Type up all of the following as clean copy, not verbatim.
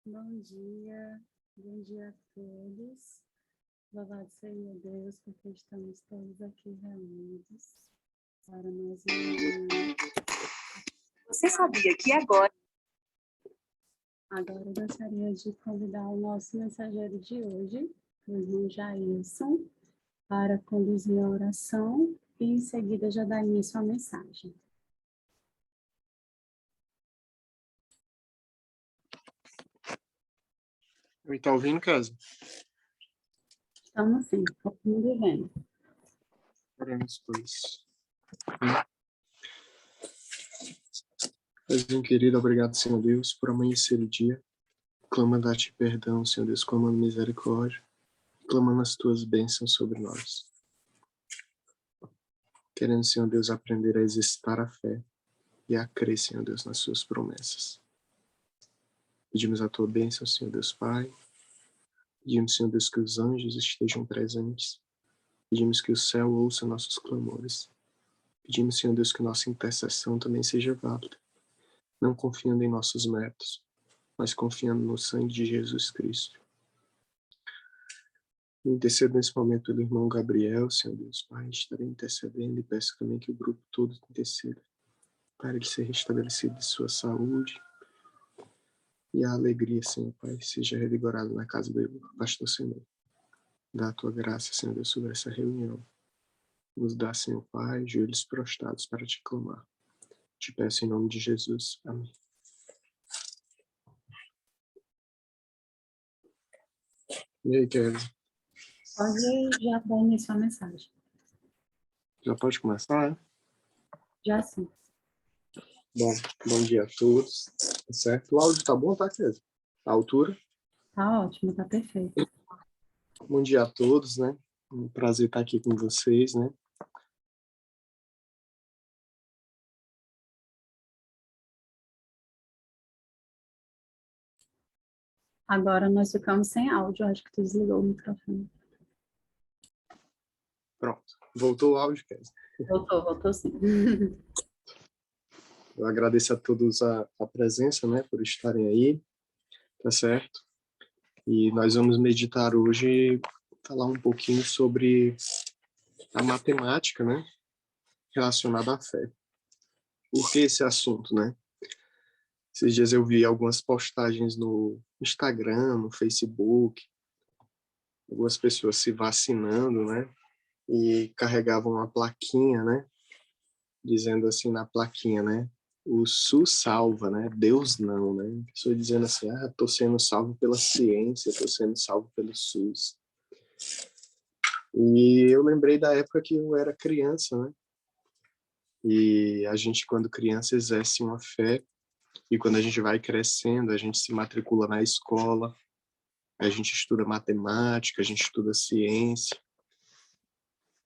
Bom dia a todos. Louvado seja Deus, porque estamos todos aqui reunidos para mais uma. Você sabia que agora eu gostaria de convidar o nosso mensageiro de hoje, o irmão Jailson, para conduzir a oração e em seguida já dar início à mensagem. Está ouvindo, Casa? Estamos sim, ouvindo e vendo. Oremos, pois. Paizinho querido, obrigado, Senhor Deus, por amanhecer o dia. Clamando a Ti perdão, Senhor Deus, clamando misericórdia, clamando as Tuas bênçãos sobre nós. Querendo, Senhor Deus, aprender a exercitar a fé e a crer, Senhor Deus, nas Suas promessas. Pedimos a Tua bênção, Senhor Deus Pai. Pedimos, Senhor Deus, que os anjos estejam presentes. Pedimos que o céu ouça nossos clamores. Pedimos, Senhor Deus, que nossa intercessão também seja válida. Não confiando em nossos métodos, mas confiando no sangue de Jesus Cristo. Intercedo nesse momento pelo irmão Gabriel, Senhor Deus Pai, estarei intercedendo e peço também que o grupo todo interceda para ele ser restabelecido de sua saúde e a alegria, Senhor Pai, seja revigorada na casa do pastor Senhor. Dá a tua graça, Senhor Deus, sobre essa reunião. Nos dá, Senhor Pai, joelhos prostrados para te clamar. Te peço em nome de Jesus. Amém. E aí, Kevin? Pode já dar início à mensagem. Já pode começar, né? Já sim. Bom dia a todos. Tá certo? O áudio tá bom, tá, Kevin? A altura? Tá ótimo, tá perfeito. Bom dia a todos, né? Um prazer estar aqui com vocês, né? Agora nós ficamos sem áudio, acho que tu desligou o microfone. Pronto. Voltou o áudio, Kevin? Voltou sim. Eu agradeço a todos a presença, né? Por estarem aí, tá certo? E nós vamos meditar hoje, falar um pouquinho sobre a matemática, né? Relacionada à fé. Por que esse assunto, né? Esses dias eu vi algumas postagens no Instagram, no Facebook, algumas pessoas se vacinando, né? E carregavam uma plaquinha, né? Dizendo assim na plaquinha, né? O SUS salva, né? Deus não, né? A pessoa dizendo assim, tô sendo salvo pela ciência, tô sendo salvo pelo SUS. E eu lembrei da época que eu era criança, né? E a gente, quando criança, exerce uma fé. E quando a gente vai crescendo, a gente se matricula na escola, a gente estuda matemática, a gente estuda ciência.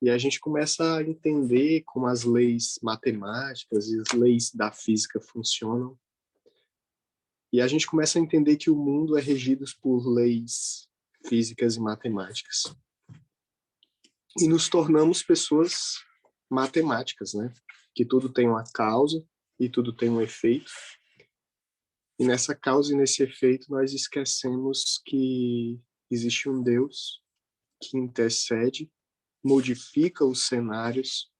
E a gente começa a entender como as leis matemáticas e as leis da física funcionam. E a gente começa a entender que o mundo é regido por leis físicas e matemáticas. E nos tornamos pessoas matemáticas, né? Que tudo tem uma causa e tudo tem um efeito. E nessa causa e nesse efeito nós esquecemos que existe um Deus que intercede, modifica os cenários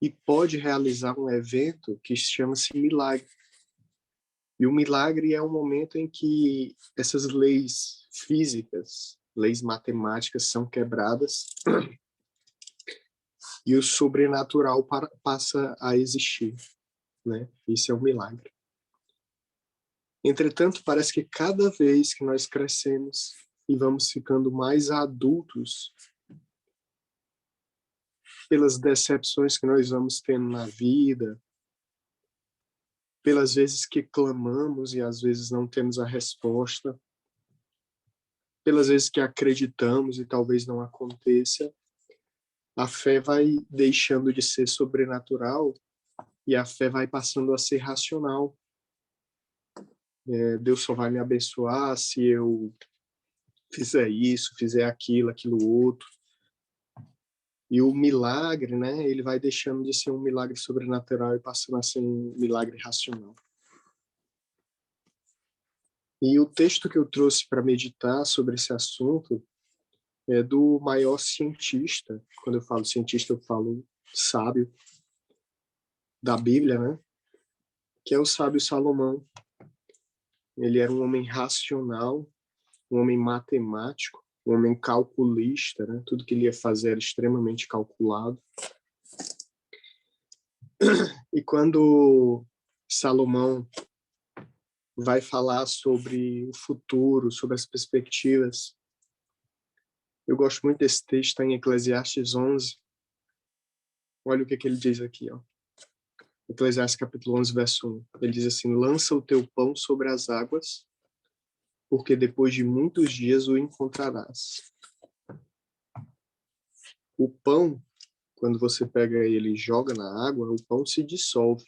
e pode realizar um evento que chama-se milagre. E o milagre é um momento em que essas leis físicas, leis matemáticas são quebradas e o sobrenatural passa a existir, né? Isso é um milagre. Entretanto, parece que cada vez que nós crescemos e vamos ficando mais adultos, pelas decepções que nós vamos tendo na vida, pelas vezes que clamamos e às vezes não temos a resposta, pelas vezes que acreditamos e talvez não aconteça, a fé vai deixando de ser sobrenatural e a fé vai passando a ser racional. Deus só vai me abençoar se eu fizer isso, fizer aquilo, aquilo outro. E o milagre, né, ele vai deixando de ser um milagre sobrenatural e passando a ser um milagre racional. E o texto que eu trouxe para meditar sobre esse assunto é do maior cientista. Quando eu falo cientista, eu falo sábio da Bíblia, né? Que é o sábio Salomão. Ele era um homem racional, um homem matemático, um homem calculista, né? Tudo que ele ia fazer era extremamente calculado. E quando Salomão vai falar sobre o futuro, sobre as perspectivas, eu gosto muito desse texto, está em Eclesiastes 11. Olha o que ele diz aqui, ó. Eclesiastes capítulo 11, verso 1. Ele diz assim: lança o teu pão sobre as águas, porque depois de muitos dias o encontrarás. O pão, quando você pega ele e joga na água, o pão se dissolve.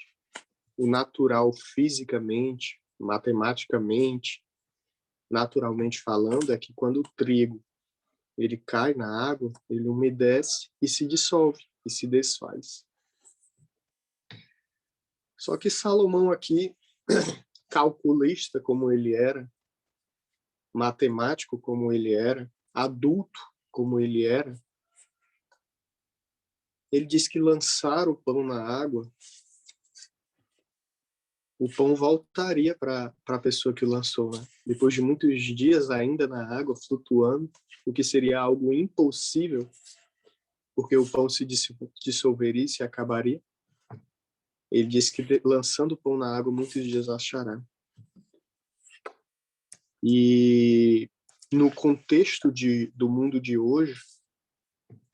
O natural, fisicamente, matematicamente, naturalmente falando, é que quando o trigo ele cai na água, ele umedece e se dissolve, e se desfaz. Só que Salomão aqui, calculista como ele era, matemático como ele era, adulto como ele era, ele diz que lançar o pão na água, o pão voltaria para a pessoa que o lançou, né? Depois de muitos dias ainda na água, flutuando, o que seria algo impossível, porque o pão se dissolveria e se acabaria. Ele diz que lançando o pão na água, muitos dias achará. E no contexto do mundo de hoje,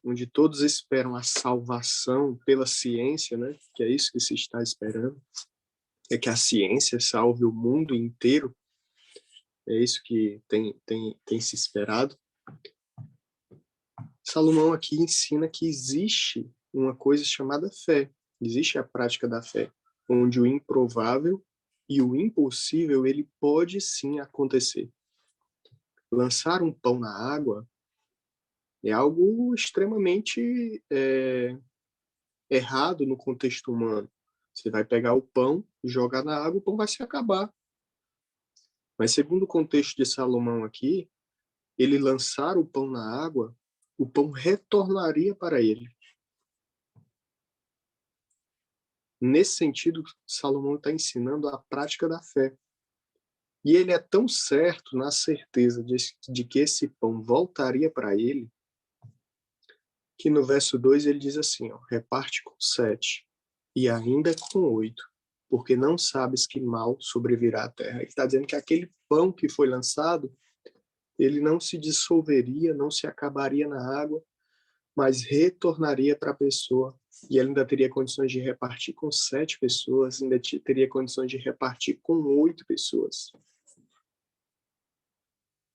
onde todos esperam a salvação pela ciência, né? Que é isso que se está esperando, é que a ciência salve o mundo inteiro, é isso que tem se esperado. Salomão aqui ensina que existe uma coisa chamada fé, existe a prática da fé, onde o improvável e o impossível, ele pode sim acontecer. Lançar um pão na água é algo extremamente errado no contexto humano. Você vai pegar o pão, jogar na água, o pão vai se acabar. Mas segundo o contexto de Salomão aqui, ele lançar o pão na água, o pão retornaria para ele. Nesse sentido, Salomão está ensinando a prática da fé. E ele é tão certo na certeza de que esse pão voltaria para ele, que no verso 2 ele diz assim, ó, reparte com 7 e ainda com 8, porque não sabes que mal sobrevirá à terra. Ele está dizendo que aquele pão que foi lançado, ele não se dissolveria, não se acabaria na água, mas retornaria para a pessoa. E ele ainda teria condições de repartir com 7 pessoas, ainda teria condições de repartir com 8 pessoas.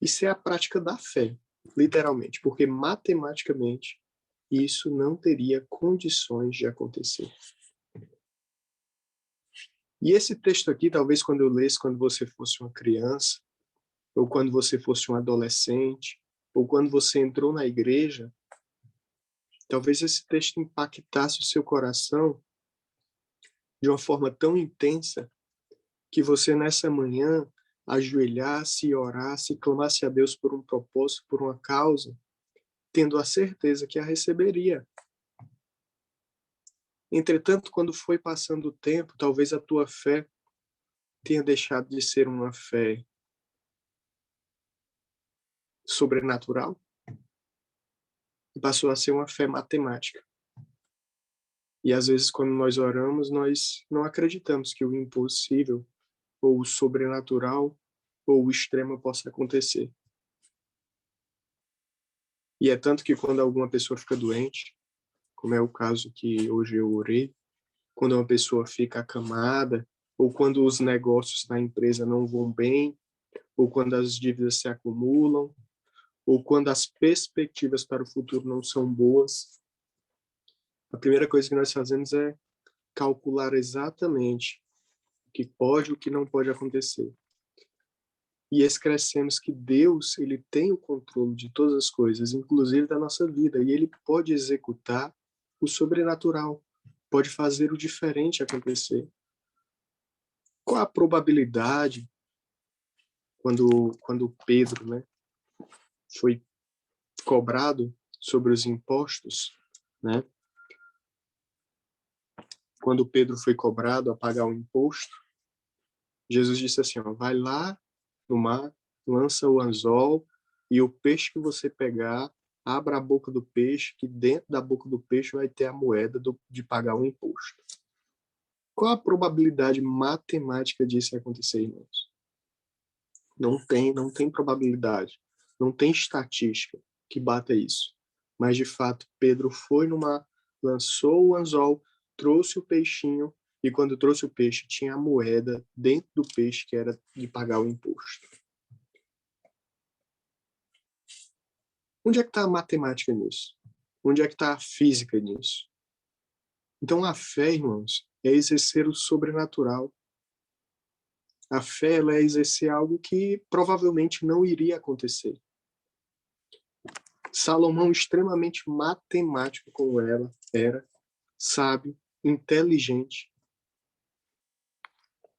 Isso é a prática da fé, literalmente, porque matematicamente isso não teria condições de acontecer. E esse texto aqui, talvez quando eu lesse, quando você fosse uma criança, ou quando você fosse um adolescente, ou quando você entrou na igreja, talvez esse texto impactasse o seu coração de uma forma tão intensa que você nessa manhã ajoelhasse, orasse, clamasse a Deus por um propósito, por uma causa, tendo a certeza que a receberia. Entretanto, quando foi passando o tempo, talvez a tua fé tenha deixado de ser uma fé sobrenatural e passou a ser uma fé matemática. E às vezes, quando nós oramos, nós não acreditamos que o impossível, ou o sobrenatural, ou o extremo possa acontecer. E é tanto que quando alguma pessoa fica doente, como é o caso que hoje eu orei, quando uma pessoa fica acamada, ou quando os negócios da empresa não vão bem, ou quando as dívidas se acumulam, ou quando as perspectivas para o futuro não são boas, a primeira coisa que nós fazemos é calcular exatamente o que pode e o que não pode acontecer. E esquecemos que Deus, ele tem o controle de todas as coisas, inclusive da nossa vida, e ele pode executar o sobrenatural, pode fazer o diferente acontecer. Qual a probabilidade quando Pedro, né, foi cobrado sobre os impostos, né? Quando Pedro foi cobrado a pagar o imposto, Jesus disse assim, ó, vai lá no mar, lança o anzol e o peixe que você pegar, abra a boca do peixe, que dentro da boca do peixe vai ter a moeda de pagar o imposto. Qual a probabilidade matemática disso acontecer, irmãos? Não tem probabilidade, não tem estatística que bata isso. Mas, de fato, Pedro foi no mar, lançou o anzol, trouxe o peixinho, e quando trouxe o peixe, tinha a moeda dentro do peixe que era de pagar o imposto. Onde é que está a matemática nisso? Onde é que está a física nisso? Então, a fé, irmãos, é exercer o sobrenatural. A fé ela é exercer algo que provavelmente não iria acontecer. Salomão, extremamente matemático como ela era, sábio, inteligente,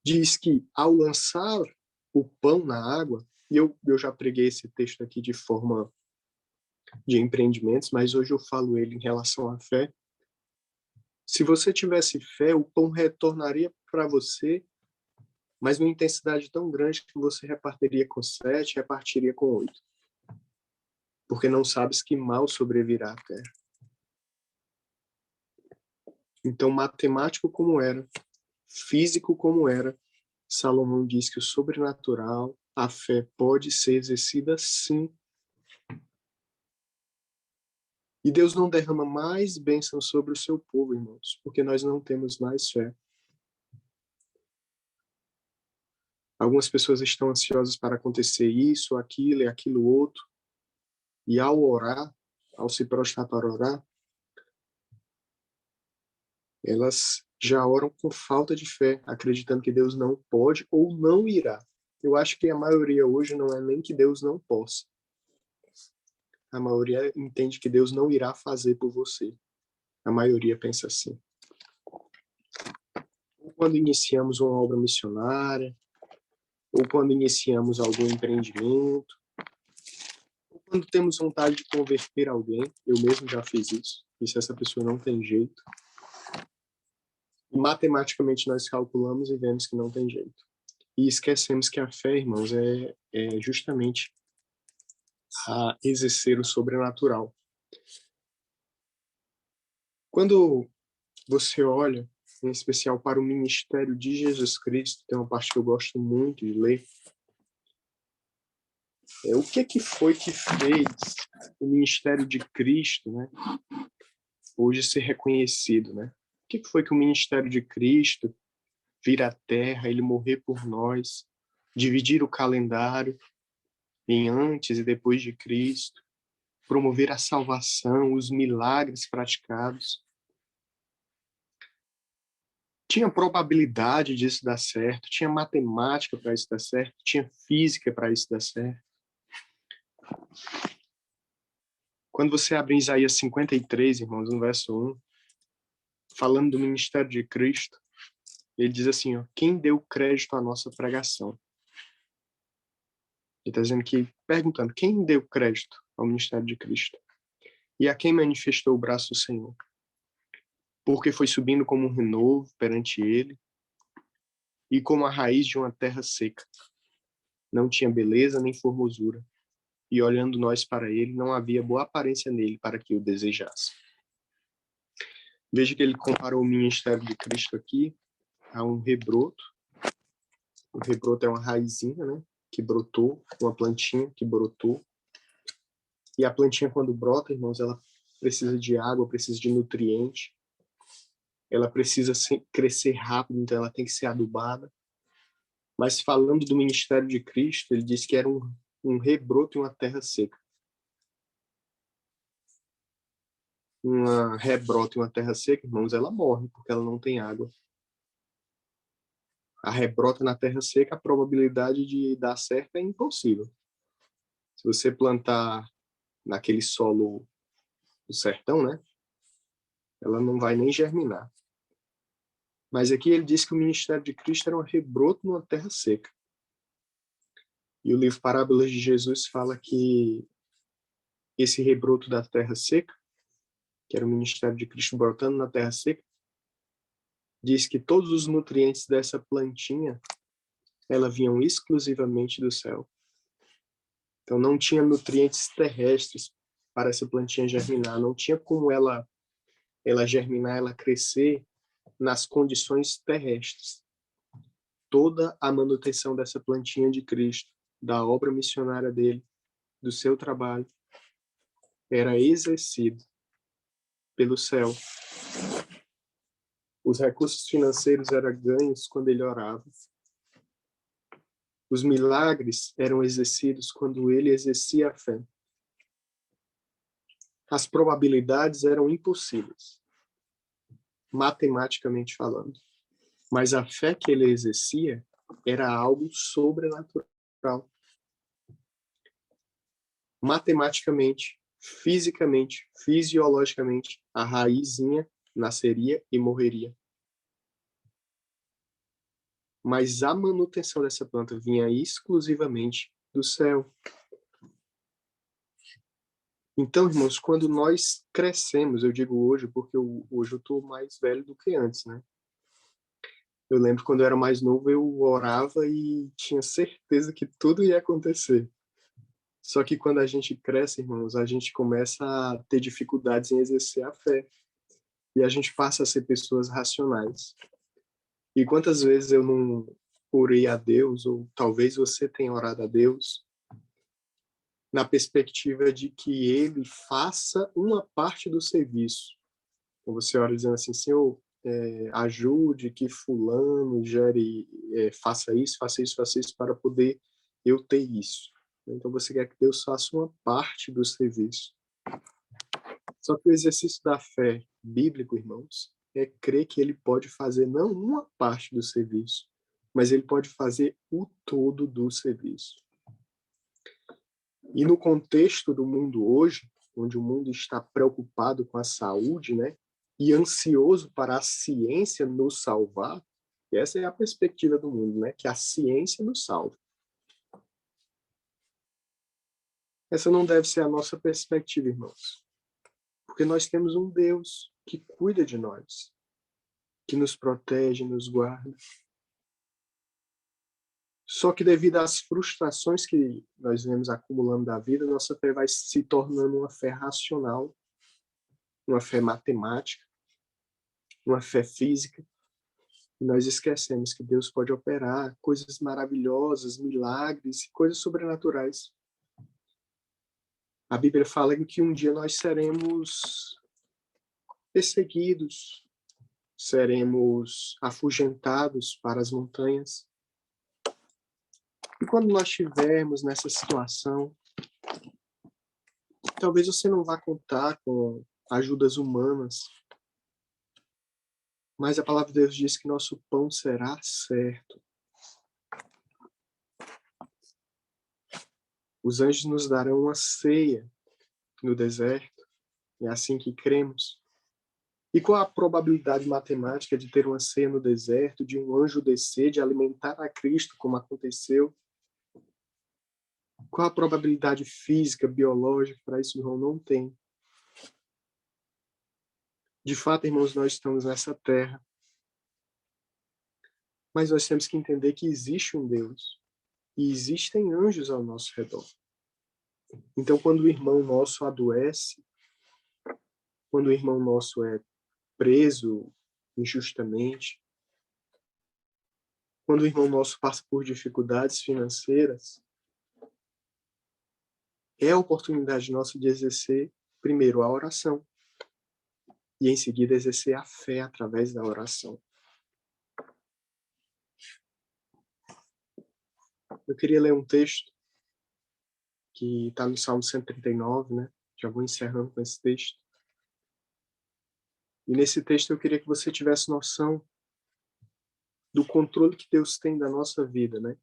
diz que ao lançar o pão na água, e eu já preguei esse texto aqui de forma de empreendimentos, mas hoje eu falo ele em relação à fé. Se você tivesse fé, o pão retornaria para você, mas uma intensidade tão grande que você repartiria com 7, repartiria com 8. Porque não sabes que mal sobrevirá à terra. Então, matemático como era, físico como era, Salomão diz que o sobrenatural, a fé pode ser exercida sim. E Deus não derrama mais bênção sobre o seu povo, irmãos, porque nós não temos mais fé. Algumas pessoas estão ansiosas para acontecer isso, aquilo e aquilo outro, e ao orar, ao se prostrar para orar, elas já oram com falta de fé, acreditando que Deus não pode ou não irá. Eu acho que a maioria hoje não é nem que Deus não possa. A maioria entende que Deus não irá fazer por você. A maioria pensa assim. Ou quando iniciamos uma obra missionária, ou quando iniciamos algum empreendimento, ou quando temos vontade de converter alguém, eu mesmo já fiz isso, e se essa pessoa não tem jeito, e matematicamente nós calculamos e vemos que não tem jeito. E esquecemos que a fé, irmãos, é justamente a exercer o sobrenatural. Quando você olha, em especial para o ministério de Jesus Cristo, tem uma parte que eu gosto muito de ler, o que foi que fez o ministério de Cristo, né, hoje ser reconhecido, né? O que foi que o ministério de Cristo vir à Terra, ele morrer por nós, dividir o calendário em antes e depois de Cristo, promover a salvação, os milagres praticados. Tinha probabilidade disso dar certo, tinha matemática para isso dar certo, tinha física para isso dar certo. Quando você abre em Isaías 53, irmãos, no verso 1, falando do ministério de Cristo, ele diz assim, ó, quem deu crédito à nossa pregação? Ele está dizendo que, perguntando, quem deu crédito ao ministério de Cristo? E a quem manifestou o braço do Senhor? Porque foi subindo como um renovo perante ele, e como a raiz de uma terra seca. Não tinha beleza nem formosura, e olhando nós para ele, não havia boa aparência nele para que o desejasse. Veja que ele comparou o ministério de Cristo aqui a um rebroto. O rebroto é uma raizinha, né, que brotou, uma plantinha que brotou. E a plantinha, quando brota, irmãos, ela precisa de água, precisa de nutriente. Ela precisa crescer rápido, então ela tem que ser adubada. Mas falando do ministério de Cristo, ele disse que era um rebroto em uma terra seca. Uma rebrota em uma terra seca, irmãos, ela morre, porque ela não tem água. A rebrota na terra seca, a probabilidade de dar certo é impossível. Se você plantar naquele solo do sertão, né, ela não vai nem germinar. Mas aqui ele diz que o ministério de Cristo era um rebroto numa terra seca. E o livro Parábolas de Jesus fala que esse rebroto da terra seca, que era o ministério de Cristo brotando na terra seca, diz que todos os nutrientes dessa plantinha, ela vinham exclusivamente do céu. Então não tinha nutrientes terrestres para essa plantinha germinar, não tinha como ela germinar, ela crescer nas condições terrestres. Toda a manutenção dessa plantinha de Cristo, da obra missionária dele, do seu trabalho, era exercido pelo céu. Os recursos financeiros eram ganhos quando ele orava. Os milagres eram exercidos quando ele exercia a fé. As probabilidades eram impossíveis, matematicamente falando. Mas a fé que ele exercia era algo sobrenatural. Matematicamente, fisicamente, fisiologicamente, a raizinha nasceria e morreria. Mas a manutenção dessa planta vinha exclusivamente do céu. Então, irmãos, quando nós crescemos, eu digo hoje, porque hoje eu estou mais velho do que antes, né? Eu lembro quando eu era mais novo, eu orava e tinha certeza que tudo ia acontecer. Só que quando a gente cresce, irmãos, a gente começa a ter dificuldades em exercer a fé. E a gente passa a ser pessoas racionais. E quantas vezes eu não orei a Deus, ou talvez você tenha orado a Deus, na perspectiva de que Ele faça uma parte do serviço. Então você ora dizendo assim, Senhor, ajude que fulano gere, faça isso para poder eu ter isso. Então você quer que Deus faça uma parte do serviço. Só que o exercício da fé bíblico, irmãos, é crer que ele pode fazer não uma parte do serviço, mas ele pode fazer o todo do serviço. E no contexto do mundo hoje, onde o mundo está preocupado com a saúde, né, e ansioso para a ciência nos salvar, essa é a perspectiva do mundo, né, que a ciência nos salve. Essa não deve ser a nossa perspectiva, irmãos. Porque nós temos um Deus que cuida de nós, que nos protege, nos guarda. Só que devido às frustrações que nós vemos acumulando da vida, nossa fé vai se tornando uma fé racional, uma fé matemática, uma fé física. E nós esquecemos que Deus pode operar coisas maravilhosas, milagres, coisas sobrenaturais. A Bíblia fala que um dia nós seremos perseguidos, seremos afugentados para as montanhas. E quando nós estivermos nessa situação, talvez você não vá contar com ajudas humanas, mas a palavra de Deus diz que nosso pão será certo. Os anjos nos darão uma ceia no deserto, é assim que cremos. E qual a probabilidade matemática de ter uma ceia no deserto, de um anjo descer, de alimentar a Cristo, como aconteceu? Qual a probabilidade física, biológica para isso, irmão? Não tem. De fato, irmãos, nós estamos nessa terra. Mas nós temos que entender que existe um Deus. E existem anjos ao nosso redor. Então, quando o irmão nosso adoece, quando o irmão nosso é preso injustamente, quando o irmão nosso passa por dificuldades financeiras, é a oportunidade nossa de exercer, primeiro, a oração. E, em seguida, exercer a fé através da oração. Eu queria ler um texto que está no Salmo 139, né? Já vou encerrando com esse texto. E nesse texto eu queria que você tivesse noção do controle que Deus tem da nossa vida, né?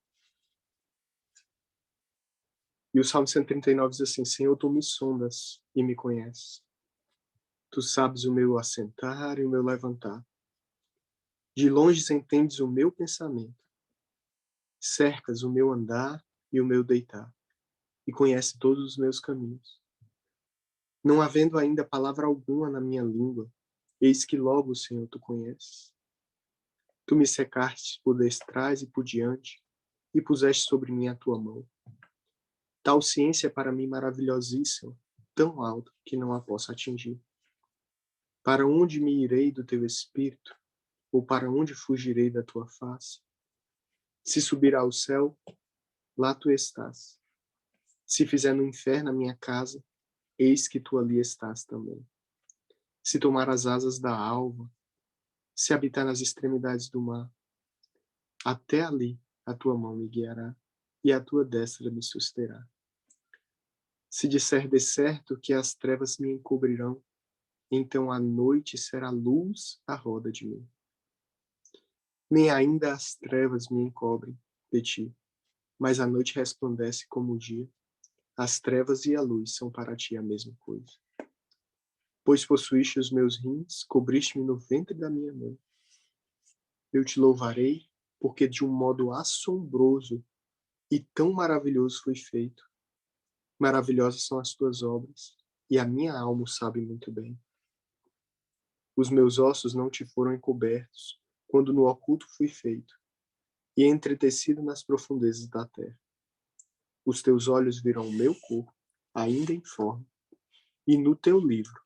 E o Salmo 139 diz assim, Senhor, tu me sondas e me conheces. Tu sabes o meu assentar e o meu levantar. De longe entendes o meu pensamento. Cercas o meu andar e o meu deitar, e conhece todos os meus caminhos. Não havendo ainda palavra alguma na minha língua, eis que logo, Senhor, tu conheces. Tu me cercastes por detrás e por diante, e puseste sobre mim a tua mão. Tal ciência é para mim maravilhosíssima, tão alta que não a posso atingir. Para onde me irei do teu espírito? Ou para onde fugirei da tua face? Se subir ao céu, lá tu estás. Se fizer no inferno a minha casa, eis que tu ali estás também. Se tomar as asas da alva, se habitar nas extremidades do mar, até ali a tua mão me guiará, e a tua destra me susterá. Se disser de certo que as trevas me encobrirão, então a noite será luz à roda de mim. Nem ainda as trevas me encobrem de ti, mas a noite resplandece como o dia. As trevas e a luz são para ti a mesma coisa. Pois possuíste os meus rins, cobriste-me no ventre da minha mãe. Eu te louvarei, porque de um modo assombroso e tão maravilhoso foi feito. Maravilhosas são as tuas obras, e a minha alma o sabe muito bem. Os meus ossos não te foram encobertos, quando no oculto fui feito, e entretecido nas profundezas da terra. Os teus olhos viram o meu corpo, ainda informe, e no teu livro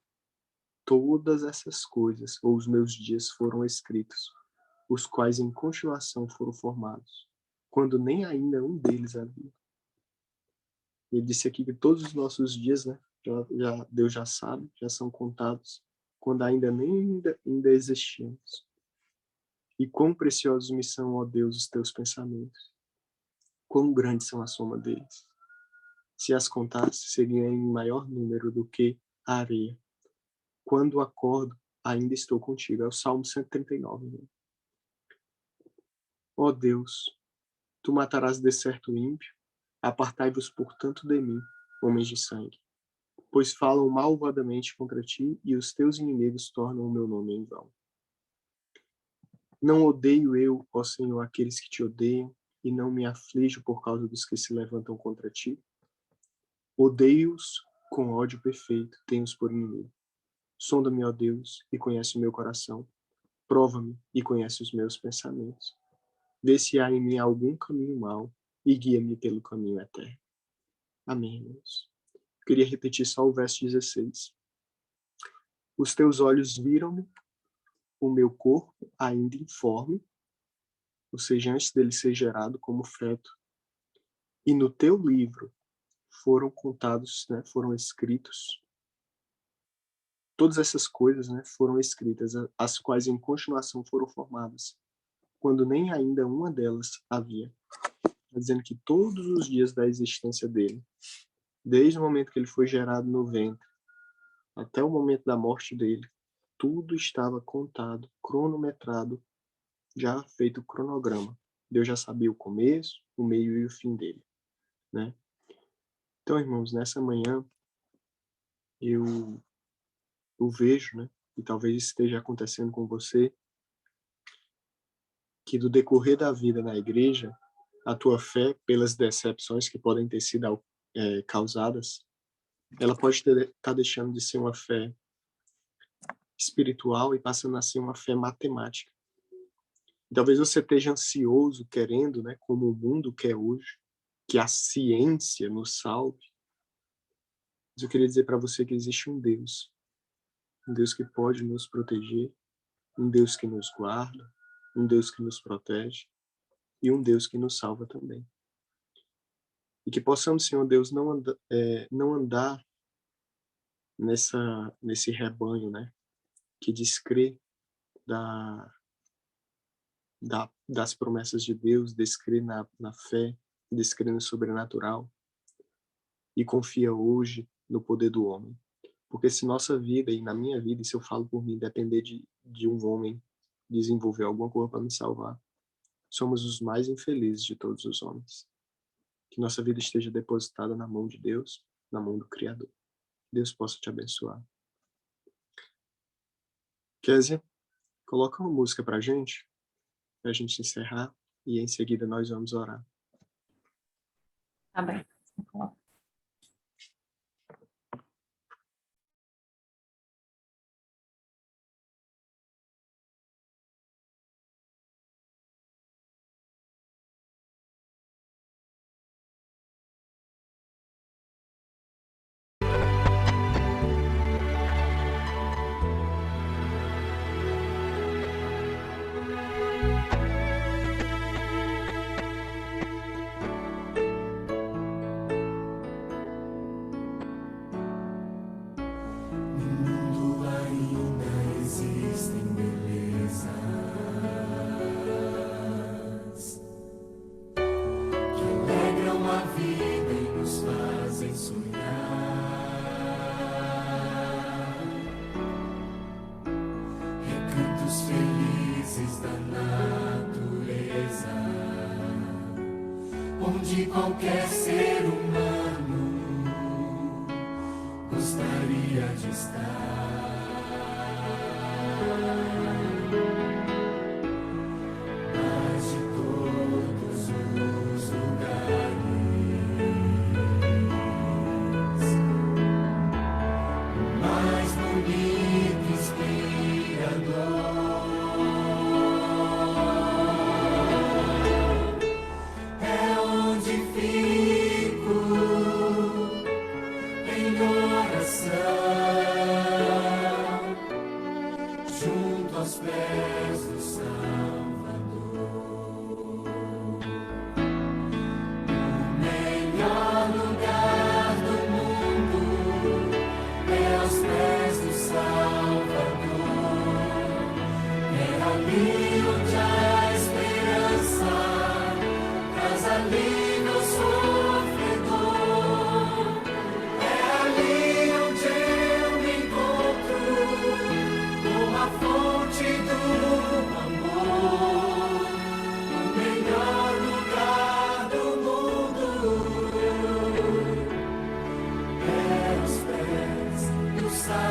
todas essas coisas, ou os meus dias, foram escritos, os quais em continuação foram formados, quando nem ainda um deles havia. Ele disse aqui que todos os nossos dias, né, Deus já sabe, já são contados, quando ainda existimos. E quão preciosos me são, ó Deus, os teus pensamentos. Quão grandes são a soma deles. Se as contasse, seriam em maior número do que a areia. Quando acordo, ainda estou contigo. É o Salmo 139. Né? Ó Deus, tu matarás de certo o ímpio, apartai-vos portanto de mim, homens de sangue. Pois falam malvadamente contra ti, e os teus inimigos tornam o meu nome em vão. Não odeio eu, ó Senhor, aqueles que te odeiam, e não me aflijo por causa dos que se levantam contra ti. Odeio-os com ódio perfeito, tenho-os por inimigo. Sonda-me, ó Deus, e conhece o meu coração. Prova-me e conhece os meus pensamentos. Vê se há em mim algum caminho mau, e guia-me pelo caminho eterno. Amém, irmãos. Queria repetir só o verso 16. Os teus olhos viram-me, o meu corpo ainda informe, ou seja, antes dele ser gerado como feto. E no teu livro foram contados, né, foram escritos, todas essas coisas, né, foram escritas, as quais em continuação foram formadas, quando nem ainda uma delas havia. Está dizendo que todos os dias da existência dele, desde o momento que ele foi gerado no ventre, até o momento da morte dele, tudo estava contado, cronometrado, já feito o cronograma. Deus já sabia o começo, o meio e o fim dele, né? Então, irmãos, nessa manhã eu vejo, né, e talvez esteja acontecendo com você, que do decorrer da vida na igreja, a tua fé, pelas decepções que podem ter sido causadas, ela pode estar deixando de ser uma fé espiritual e passando a ser uma fé matemática. Talvez você esteja ansioso, querendo, né, como o mundo quer hoje, que a ciência nos salve. Mas eu queria dizer para você que existe um Deus que pode nos proteger, um Deus que nos guarda, um Deus que nos protege e um Deus que nos salva também. E que possamos, Senhor Deus, não andar nesse rebanho, né, que descrê das promessas de Deus, descrê na fé, descrê no sobrenatural e confia hoje no poder do homem. Porque se nossa vida, e na minha vida, e se eu falo por mim, depender de um homem desenvolver alguma coisa para me salvar, somos os mais infelizes de todos os homens. Que nossa vida esteja depositada na mão de Deus, na mão do Criador. Deus possa te abençoar. Kézia, coloca uma música pra gente encerrar, e em seguida nós vamos orar. Tá bem. Vou colocar. Onde qualquer ser humano gostaria de estar, mas de todos os lugares, o mais bonito, inspirador. Junto aos pés do Salvador, o melhor lugar do mundo é aos pés do Salvador. É ali onde a esperança traz alívio ao sofredor. É ali onde eu me encontro com a fonte do amor, o melhor lugar do mundo é aos pés do Salvador.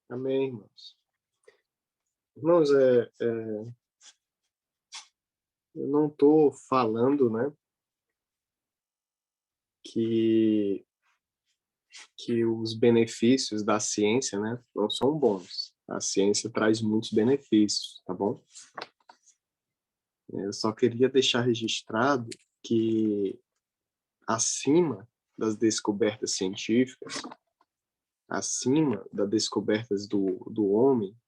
Amém, irmãos. Irmãos, eu não estou falando, né, que os benefícios da ciência, né, não são bons. A ciência traz muitos benefícios, tá bom? Eu só queria deixar registrado que, acima das descobertas científicas, acima das descobertas do homem,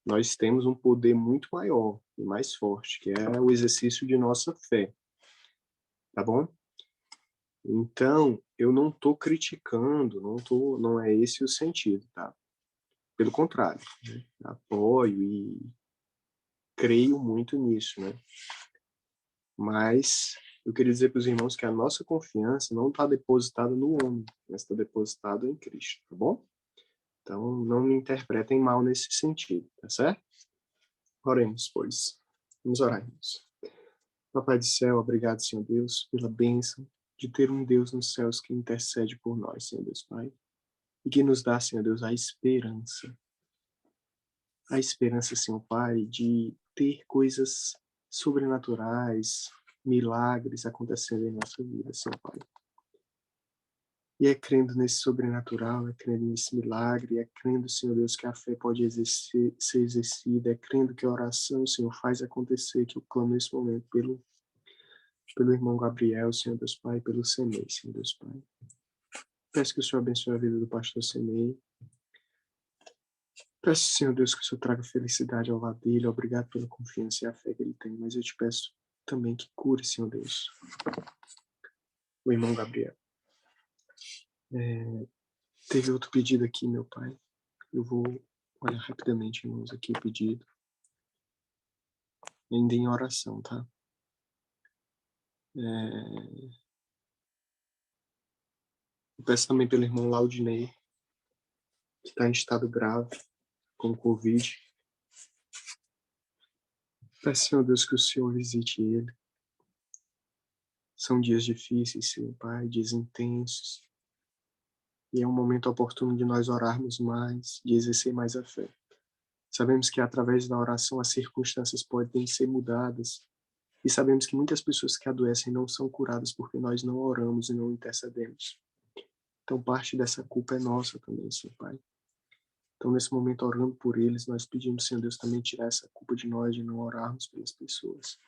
nós temos um poder muito maior e mais forte, que é o exercício de nossa fé, tá bom? Então, eu não estou criticando, não é esse o sentido, tá? Pelo contrário, né? Apoio e creio muito nisso, né? Mas eu queria dizer para os irmãos que a nossa confiança não está depositada no homem, mas está depositada em Cristo, tá bom? Então, não me interpretem mal nesse sentido, tá certo? Oremos, pois. Vamos orar, irmãos. Papai do céu, obrigado, Senhor Deus, pela bênção de ter um Deus nos céus que intercede por nós, Senhor Deus Pai, e que nos dá, Senhor Deus, a esperança, Senhor Pai, de ter coisas sobrenaturais, milagres acontecendo em nossa vida, Senhor Pai. E é crendo nesse sobrenatural, é crendo nesse milagre, é crendo, Senhor Deus, que a fé pode ser exercida, é crendo que a oração, Senhor, faz acontecer, que eu clamo nesse momento pelo irmão Gabriel, Senhor Deus Pai, pelo Semei, Senhor Deus Pai. Peço que o Senhor abençoe a vida do pastor Semei. Peço, Senhor Deus, que o Senhor traga felicidade ao lado dele. Obrigado pela confiança e a fé que ele tem. Mas eu te peço também que cure, Senhor Deus, o irmão Gabriel. Teve outro pedido aqui, meu Pai. Eu vou olhar rapidamente, irmãos, aqui o pedido. Ainda em oração, tá? Eu peço também pelo irmão Laudinei, que está em estado grave com Covid. Peço, Senhor Deus, que o Senhor visite ele. São dias difíceis, Senhor Pai, dias intensos. E é um momento oportuno de nós orarmos mais, de exercer mais a fé. Sabemos que através da oração as circunstâncias podem ser mudadas. E sabemos que muitas pessoas que adoecem não são curadas porque nós não oramos e não intercedemos. Então parte dessa culpa é nossa também, Senhor Pai. Então nesse momento, orando por eles, nós pedimos, Senhor Deus, também tirar essa culpa de nós de não orarmos pelas pessoas.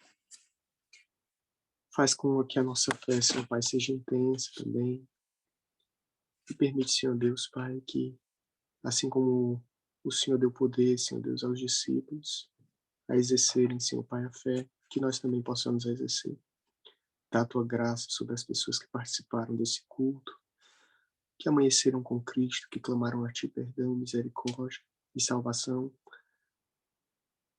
Faz com que a nossa fé, Senhor Pai, seja intensa também. E permite, Senhor Deus, Pai, que assim como o Senhor deu poder, Senhor Deus, aos discípulos a exercerem, Senhor Pai, a fé, que nós também possamos exercer. Dá a tua graça sobre as pessoas que participaram desse culto, que amanheceram com Cristo, que clamaram a Ti perdão, misericórdia e salvação.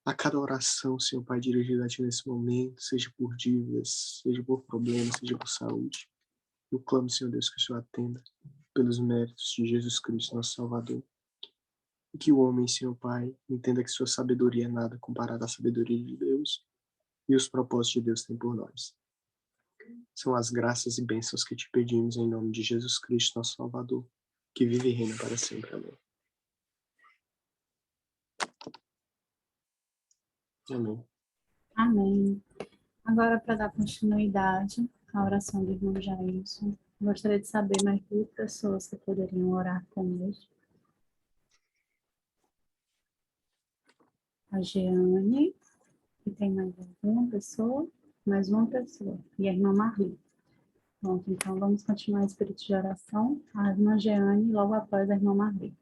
A cada oração, Senhor Pai, dirigida a Ti nesse momento, seja por dívidas, seja por problemas, seja por saúde. Eu clamo, Senhor Deus, que o Senhor atenda pelos méritos de Jesus Cristo, nosso Salvador. E que o homem, Senhor Pai, entenda que sua sabedoria é nada comparada à sabedoria de Deus e os propósitos de Deus têm por nós. São as graças e bênçãos que te pedimos em nome de Jesus Cristo, nosso Salvador, que vive e reina para sempre. Amém. Amém. Amém. Agora, para dar continuidade à oração do irmão Jailson, gostaria de saber mais 2 pessoas que poderiam orar conosco. A Jeane, e tem mais uma pessoa, e a irmã Marli. Pronto, então vamos continuar o espírito de oração. A irmã Jeane, logo após a irmã Marli.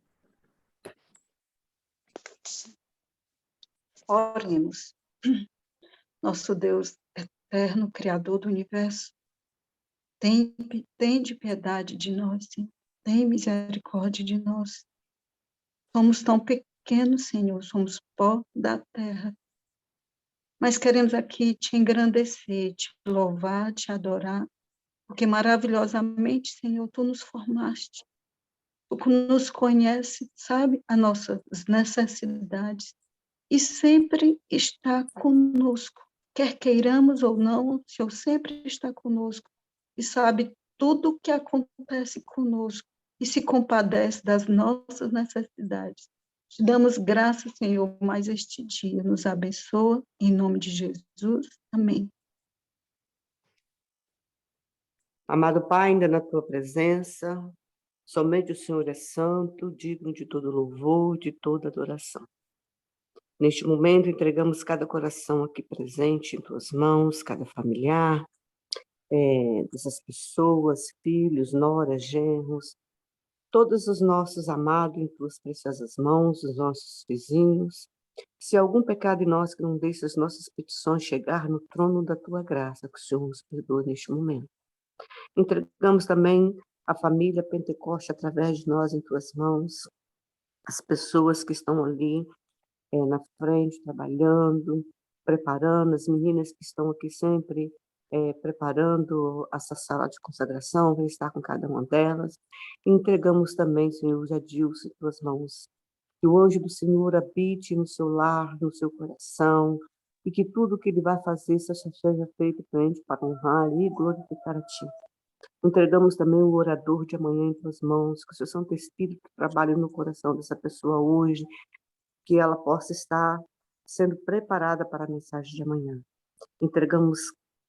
Oremos. Nosso Deus eterno, Criador do Universo, tem de piedade de nós, Senhor. Tem misericórdia de nós. Somos tão pequenos, Senhor, somos pó da terra. Mas queremos aqui te engrandecer, te louvar, te adorar, porque maravilhosamente, Senhor, Tu nos formaste. Tu nos conhece, sabe, as nossas necessidades. E sempre está conosco, quer queiramos ou não, o Senhor sempre está conosco e sabe tudo o que acontece conosco. e se compadece das nossas necessidades. Te damos graças, Senhor, mais este dia. Nos abençoa, em nome de Jesus. Amém. Amado Pai, ainda na tua presença, somente o Senhor é santo, digno de todo louvor, de toda adoração. Neste momento, entregamos cada coração aqui presente em tuas mãos, cada familiar, dessas pessoas, filhos, noras, genros, todos os nossos amados em tuas preciosas mãos, os nossos vizinhos. Se há algum pecado em nós que não deixe as nossas petições chegar no trono da tua graça, que o Senhor nos perdoe neste momento. Entregamos também a família Pentecoste através de nós em tuas mãos, as pessoas que estão ali na frente, trabalhando, preparando, as meninas que estão aqui sempre preparando essa sala de consagração, vem estar com cada uma delas. Entregamos também, Senhor, Jadilson em tuas mãos. Que o anjo do Senhor habite no seu lar, no seu coração, e que tudo que ele vai fazer seja feito para honrar e glorificar a ti. Entregamos também o orador de amanhã em tuas mãos, que o seu Santo Espírito trabalhe no coração dessa pessoa hoje, que ela possa estar sendo preparada para a mensagem de amanhã. Entregamos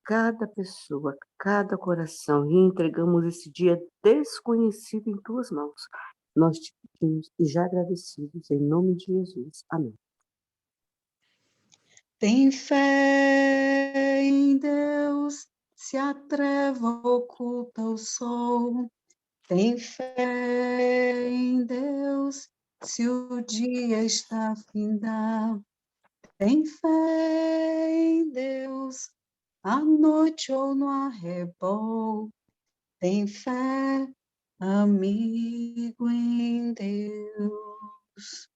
cada pessoa, cada coração, e entregamos esse dia desconhecido em tuas mãos. Nós te pedimos e já agradecidos, em nome de Jesus. Amém. Tem fé em Deus, se a treva oculta o sol. Tem fé em Deus, se o dia está a findar. Tem fé em Deus, à noite ou no arrebol. Tem fé, amigo, em Deus.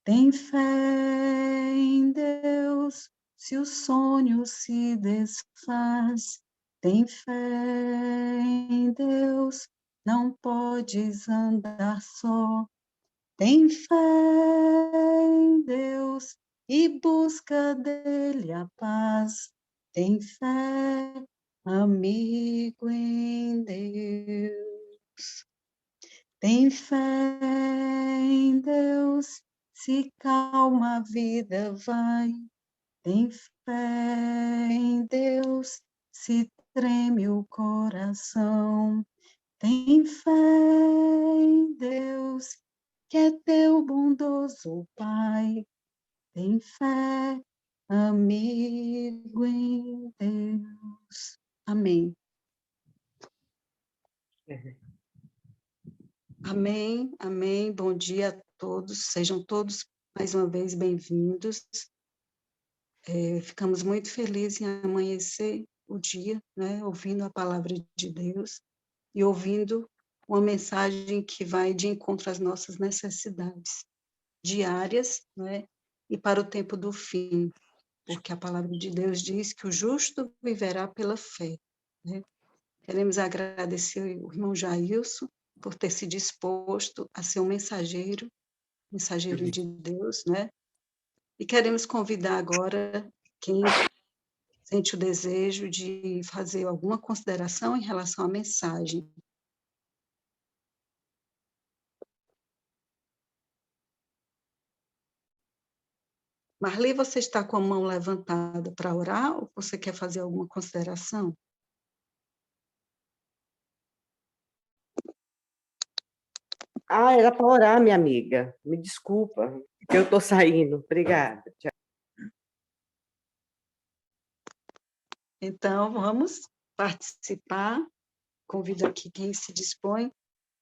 Tem fé em Deus, se o sonho se desfaz. Tem fé em Deus, não podes andar só. Tem fé em Deus e busca dele a paz. Tem fé, amigo, em Deus. Tem fé em Deus, se calma a vida vai. Tem fé em Deus, se treme o coração. Tem fé em Deus, que é teu bondoso Pai. Tem fé, amigo, em Deus. Amém. Amém, amém. Bom dia a todos. Sejam todos mais uma vez bem-vindos. Ficamos muito felizes em amanhecer o dia, né, ouvindo a palavra de Deus e ouvindo uma mensagem que vai de encontro às nossas necessidades diárias, né, e para o tempo do fim, porque a palavra de Deus diz que o justo viverá pela fé, né? Queremos agradecer o irmão Jailson por ter se disposto a ser um mensageiro de Deus, né? E queremos convidar agora quem sente o desejo de fazer alguma consideração em relação à mensagem. Marli, você está com a mão levantada para orar ou você quer fazer alguma consideração? Era para orar, minha amiga. Me desculpa, que eu estou saindo. Obrigada. Tchau. Então, vamos participar. Convido aqui quem se dispõe.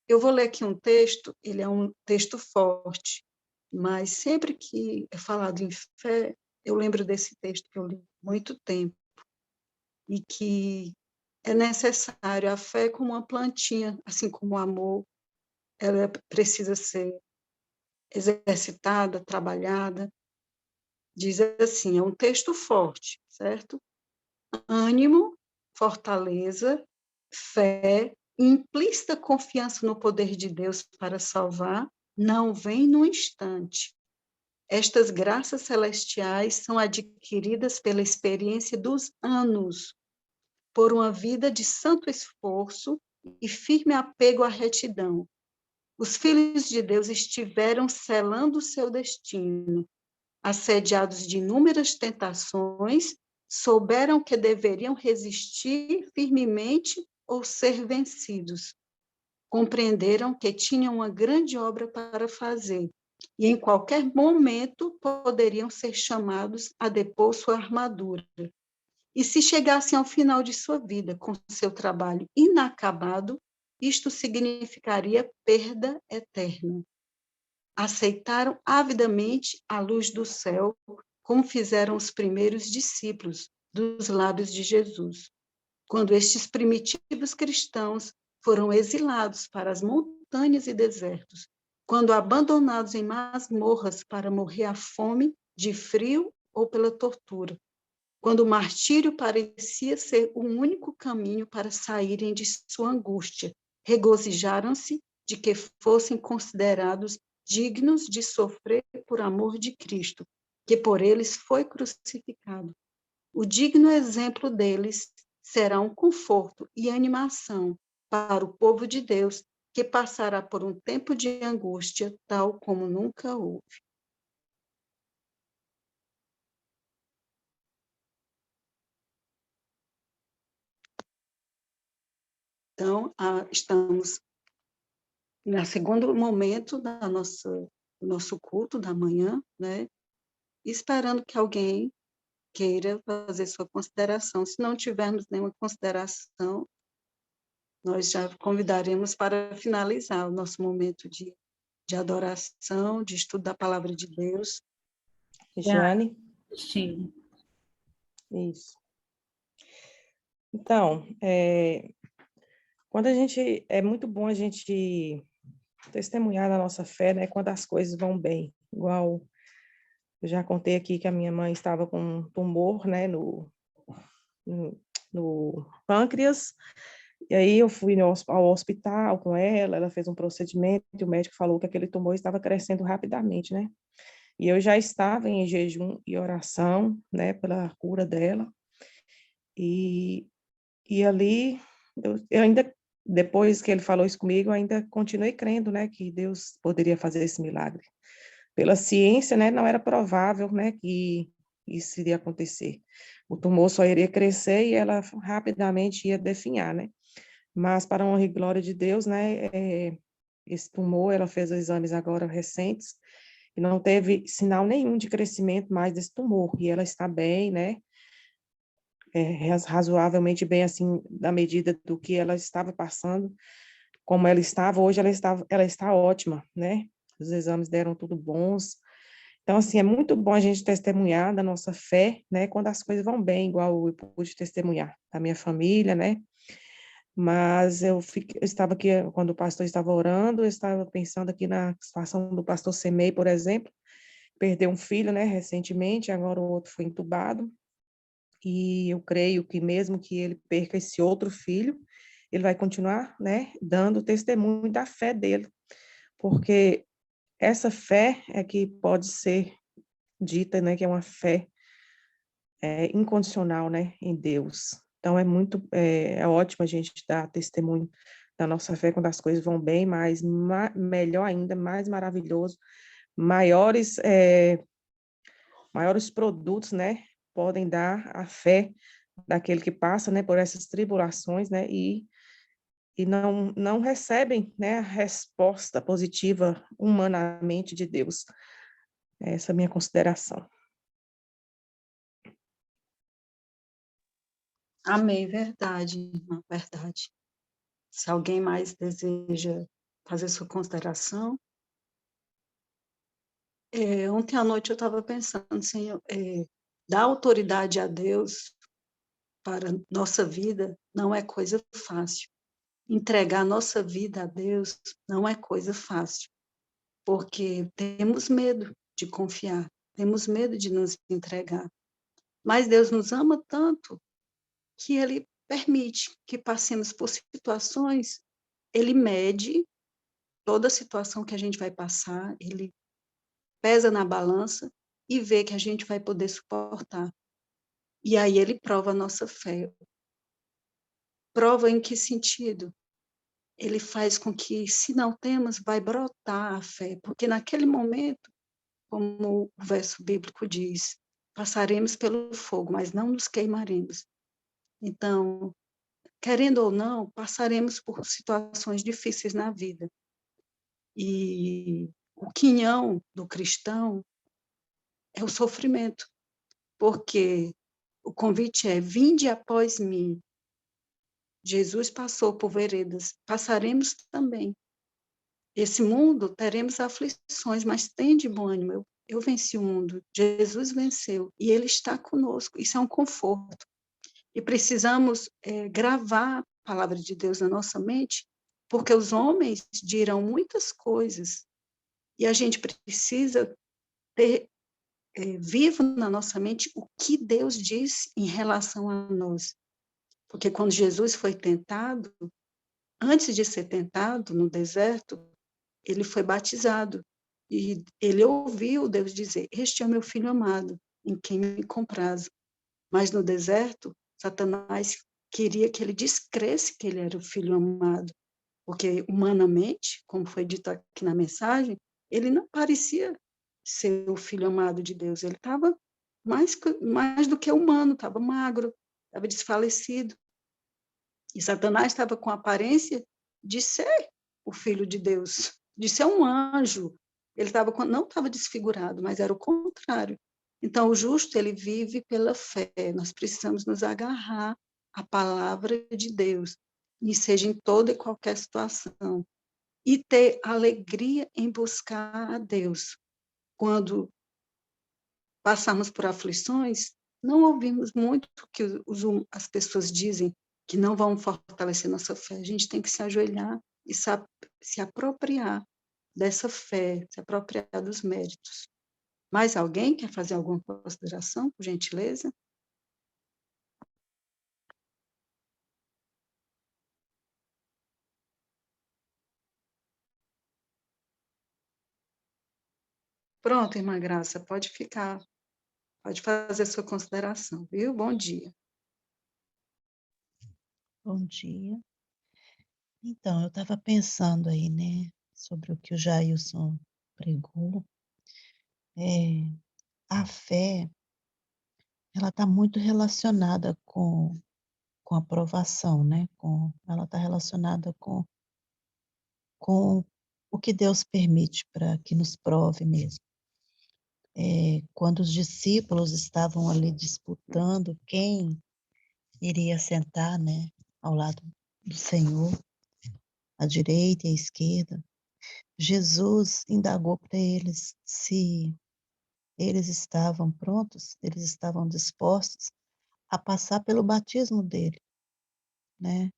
Eu vou ler aqui um texto, ele é um texto forte, mas sempre que é falado em fé, eu lembro desse texto que eu li há muito tempo, e que é necessário a fé como uma plantinha, assim como o amor, ela precisa ser exercitada, trabalhada. Diz assim, é um texto forte, certo? Ânimo, fortaleza, fé, implícita confiança no poder de Deus para salvar, não vem num instante. Estas graças celestiais são adquiridas pela experiência dos anos, por uma vida de santo esforço e firme apego à retidão. Os filhos de Deus estiveram selando o seu destino. Assediados de inúmeras tentações, souberam que deveriam resistir firmemente ou ser vencidos. Compreenderam que tinham uma grande obra para fazer e em qualquer momento poderiam ser chamados a depor sua armadura. E se chegassem ao final de sua vida com seu trabalho inacabado, isto significaria perda eterna. Aceitaram avidamente a luz do céu, como fizeram os primeiros discípulos dos lábios de Jesus, quando estes primitivos cristãos foram exilados para as montanhas e desertos, quando abandonados em masmorras para morrer à fome, de frio ou pela tortura, quando o martírio parecia ser o único caminho para saírem de sua angústia, regozijaram-se de que fossem considerados dignos de sofrer por amor de Cristo, que por eles foi crucificado. O digno exemplo deles será um conforto e animação para o povo de Deus, que passará por um tempo de angústia tal como nunca houve. Então, estamos no segundo momento do nosso culto da manhã, né? Esperando que alguém queira fazer sua consideração. Se não tivermos nenhuma consideração, nós já convidaremos para finalizar o nosso momento de adoração, de estudo da palavra de Deus. Jane? Sim. Isso. Então, é muito bom a gente testemunhar da nossa fé, né, quando as coisas vão bem. Igual eu já contei aqui que a minha mãe estava com um tumor, né, no pâncreas, e aí eu fui ao hospital com ela fez um procedimento, e o médico falou que aquele tumor estava crescendo rapidamente, né, e eu já estava em jejum e oração, né, pela cura dela, e ali, eu ainda, depois que ele falou isso comigo, eu ainda continuei crendo, né, que Deus poderia fazer esse milagre. Pela ciência, né, não era provável, né, que isso iria acontecer. O tumor só iria crescer e ela rapidamente ia definhar, né. Mas, para a honra e glória de Deus, né, esse tumor, ela fez os exames agora recentes, e não teve sinal nenhum de crescimento mais desse tumor, e ela está bem, né, razoavelmente bem, assim, na medida do que ela estava passando, como ela estava, hoje ela está ótima, né, os exames deram tudo bons. Então, assim, é muito bom a gente testemunhar da nossa fé, né, quando as coisas vão bem, igual eu pude testemunhar da minha família, né, mas eu estava aqui, quando o pastor estava orando, eu estava pensando aqui na situação do pastor Semei, por exemplo, perdeu um filho, né, recentemente, agora o outro foi entubado, e eu creio que mesmo que ele perca esse outro filho, ele vai continuar, né, dando testemunho da fé dele, porque essa fé é que pode ser dita, né, que é uma fé incondicional, né, em Deus. Então é ótimo a gente dar testemunho da nossa fé quando as coisas vão bem, mas melhor ainda, mais maravilhoso, maiores produtos, né, podem dar a fé daquele que passa, né, por essas tribulações, né, e não recebem, né, a resposta positiva humanamente de Deus. Essa é a minha consideração. Amém, verdade, irmã, verdade. Se alguém mais deseja fazer sua consideração. Ontem à noite eu estava pensando, Senhor, dar autoridade a Deus para nossa vida não é coisa fácil. Entregar nossa vida a Deus não é coisa fácil, porque temos medo de confiar, temos medo de nos entregar. Mas Deus nos ama tanto que Ele permite que passemos por situações, Ele mede toda a situação que a gente vai passar, Ele pesa na balança e vê que a gente vai poder suportar. E aí Ele prova a nossa fé. Prova em que sentido? ele faz com que, se não temos, vai brotar a fé, porque naquele momento, como o verso bíblico diz, passaremos pelo fogo, mas não nos queimaremos. Então, querendo ou não, passaremos por situações difíceis na vida. E o quinhão do cristão é o sofrimento, porque o convite é: vinde após mim. Jesus passou por veredas, passaremos também. Esse mundo teremos aflições, mas tem de bom ânimo. Eu venci o mundo, Jesus venceu, e Ele está conosco. Isso é um conforto. E precisamos gravar a palavra de Deus na nossa mente, porque os homens dirão muitas coisas, e a gente precisa ter vivo na nossa mente o que Deus diz em relação a nós. Porque quando Jesus foi tentado, antes de ser tentado no deserto, ele foi batizado. E ele ouviu Deus dizer: este é o meu filho amado, em quem me comprazo. Mas no deserto, Satanás queria que ele descresse que ele era o filho amado, porque humanamente, como foi dito aqui na mensagem, ele não parecia ser o filho amado de Deus. Ele estava mais do que humano, estava magro, estava desfalecido. E Satanás estava com a aparência de ser o filho de Deus, de ser um anjo. Ele não estava desfigurado, mas era o contrário. Então, o justo, ele vive pela fé. Nós precisamos nos agarrar à palavra de Deus, e seja em toda e qualquer situação. E ter alegria em buscar a Deus. Quando passamos por aflições, não ouvimos muito o que as pessoas dizem, que não vão fortalecer nossa fé. A gente tem que se ajoelhar e se apropriar dessa fé, se apropriar dos méritos. Mais alguém quer fazer alguma consideração, por gentileza? Pronto, irmã Graça, pode ficar, pode fazer sua consideração, viu? Bom dia. Bom dia. Então, eu estava pensando aí, né, sobre o que o Jailson pregou. A fé, ela está muito relacionada com a aprovação, né? Ela está relacionada com o que Deus permite para que nos prove mesmo. Quando os discípulos estavam ali disputando quem iria sentar, né, ao lado do Senhor, à direita e à esquerda, Jesus indagou para eles se eles estavam prontos, eles estavam dispostos a passar pelo batismo dele, né?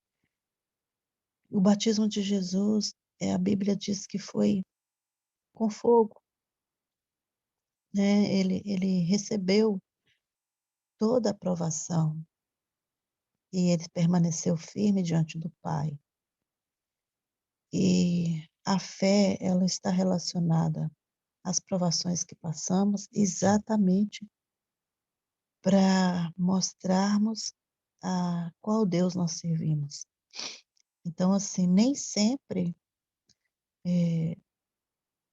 O batismo de Jesus, a Bíblia diz que foi com fogo, né? Ele recebeu toda a aprovação e ele permaneceu firme diante do Pai. E a fé, ela está relacionada às provações que passamos exatamente para mostrarmos a qual Deus nós servimos. Então, assim, nem sempre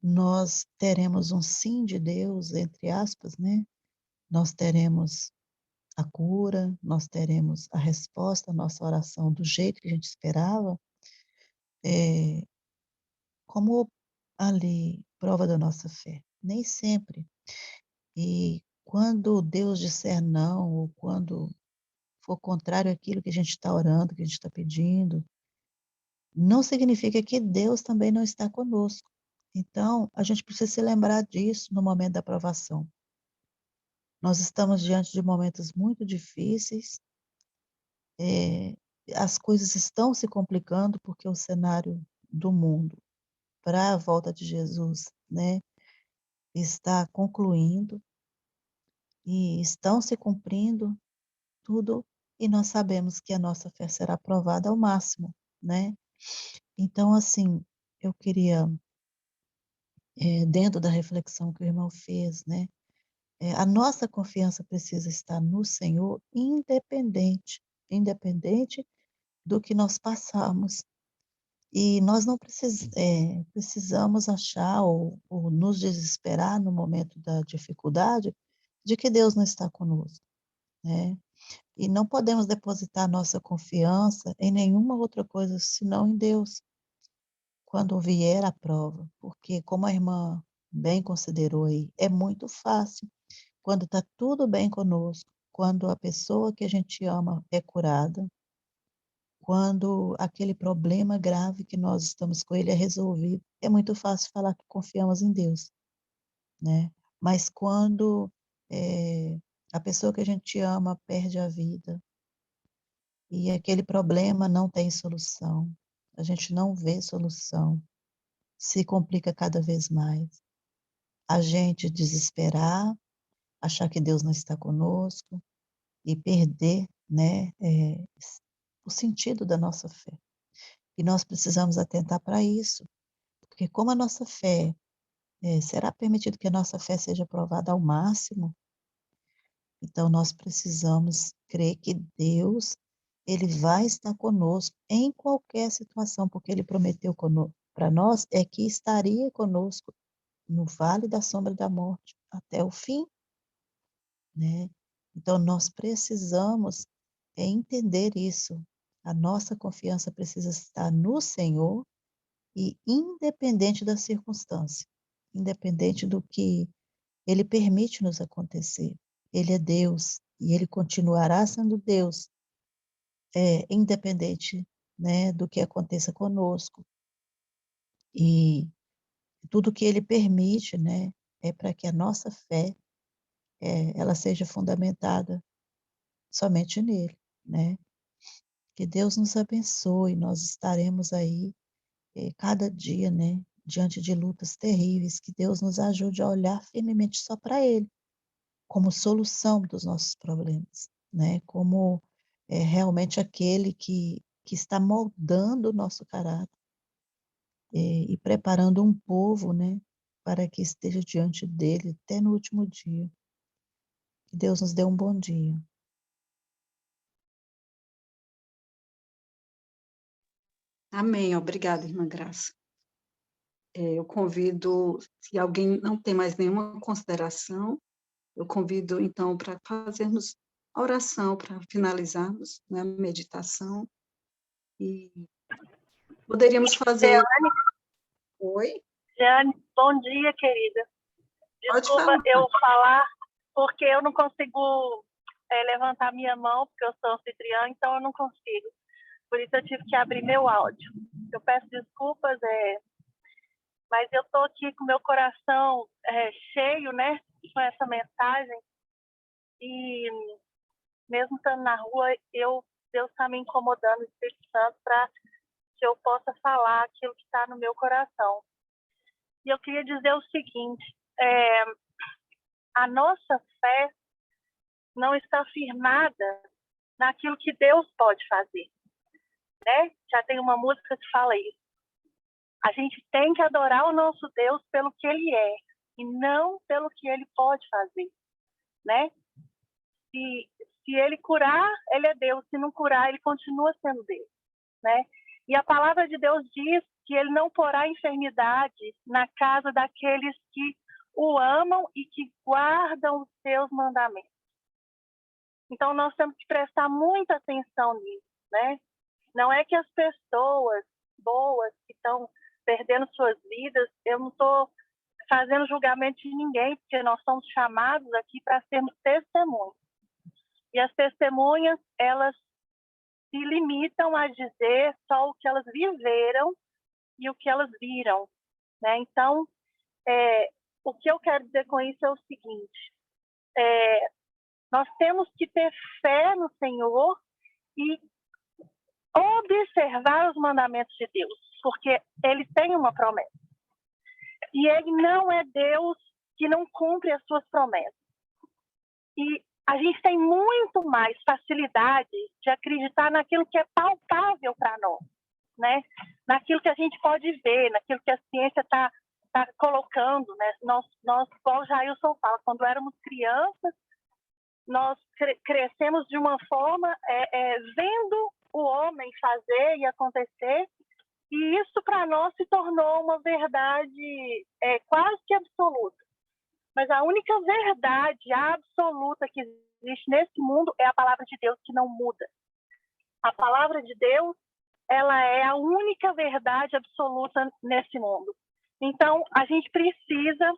nós teremos um sim de Deus, entre aspas, né? Nós teremos a cura, nós teremos a resposta à nossa oração do jeito que a gente esperava, como ali, prova da nossa fé. Nem sempre. E quando Deus disser não, ou quando for contrário àquilo que a gente está orando, que a gente está pedindo, não significa que Deus também não está conosco. Então, a gente precisa se lembrar disso no momento da provação. Nós estamos diante de momentos muito difíceis, as coisas estão se complicando porque o cenário do mundo para a volta de Jesus, né, está concluindo e estão se cumprindo tudo, e nós sabemos que a nossa fé será aprovada ao máximo, né? Então, assim, eu queria, dentro da reflexão que o irmão fez, né, a nossa confiança precisa estar no Senhor, independente do que nós passarmos. E nós não precisamos achar ou nos desesperar no momento da dificuldade de que Deus não está conosco, né? E não podemos depositar nossa confiança em nenhuma outra coisa senão em Deus, quando vier a prova, porque como a irmã bem considerou aí, é muito fácil quando está tudo bem conosco, quando a pessoa que a gente ama é curada, quando aquele problema grave que nós estamos com ele é resolvido, é muito fácil falar que confiamos em Deus, né? Mas quando a pessoa que a gente ama perde a vida e aquele problema não tem solução, a gente não vê solução, se complica cada vez mais. A gente desesperar, achar que Deus não está conosco e perder, né, o sentido da nossa fé. E nós precisamos atentar para isso, porque como a nossa fé, será permitido que a nossa fé seja provada ao máximo? Então nós precisamos crer que Deus, ele vai estar conosco em qualquer situação, porque ele prometeu para nós é que estaria conosco no vale da sombra da morte até o fim, né? Então nós precisamos entender isso. A nossa confiança precisa estar no Senhor e independente da circunstância, independente do que Ele permite nos acontecer. Ele é Deus e Ele continuará sendo Deus, independente, né, do que aconteça conosco. E tudo que Ele permite, né, é para que a nossa fé, ela seja fundamentada somente nele, né? Que Deus nos abençoe, nós estaremos aí cada dia, né, diante de lutas terríveis, que Deus nos ajude a olhar firmemente só para Ele, como solução dos nossos problemas, né, como realmente aquele que está moldando o nosso caráter e preparando um povo, né, para que esteja diante dele até no último dia. Que Deus nos dê um bom dia. Amém. Obrigada, irmã Graça. Eu convido, se alguém não tem mais nenhuma consideração, eu convido, então, para fazermos a oração, para finalizarmos, né, a meditação. E poderíamos fazer... Oi? Jeane, bom dia, querida. Pode Desculpa falar. eu falar, porque eu não consigo levantar minha mão, porque eu sou anfitriã, então eu não consigo. Por isso eu tive que abrir meu áudio. Eu peço desculpas, mas eu estou aqui com meu coração cheio, né, com essa mensagem. E mesmo estando na rua, Deus está me incomodando, o Espírito Santo, para que eu possa falar aquilo que está no meu coração. E eu queria dizer o seguinte, a nossa fé não está firmada naquilo que Deus pode fazer, né? Já tem uma música que fala isso. A gente tem que adorar o nosso Deus pelo que Ele é e não pelo que Ele pode fazer, né? Se Ele curar, Ele é Deus. Se não curar, Ele continua sendo Deus, né? E a palavra de Deus diz que Ele não porá enfermidade na casa daqueles que o amam e que guardam os seus mandamentos. Então, nós temos que prestar muita atenção nisso, né? Não é que as pessoas boas que estão perdendo suas vidas, eu não estou fazendo julgamento de ninguém, porque nós somos chamados aqui para sermos testemunhas. E as testemunhas, elas se limitam a dizer só o que elas viveram e o que elas viram, né? Então, o que eu quero dizer com isso é o seguinte, nós temos que ter fé no Senhor e observar os mandamentos de Deus, porque Ele tem uma promessa. E Ele não é Deus que não cumpre as suas promessas. E a gente tem muito mais facilidade de acreditar naquilo que é palpável para nós, né? Naquilo que a gente pode ver, naquilo que a ciência está colocando, né? Nós, igual o Jailson fala, quando éramos crianças, nós crescemos de uma forma vendo o homem fazer e acontecer, E isso para nós se tornou uma verdade quase que absoluta. Mas a única verdade absoluta que existe nesse mundo é a palavra de Deus, que não muda. A palavra de Deus, ela é a única verdade absoluta nesse mundo. Então, a gente precisa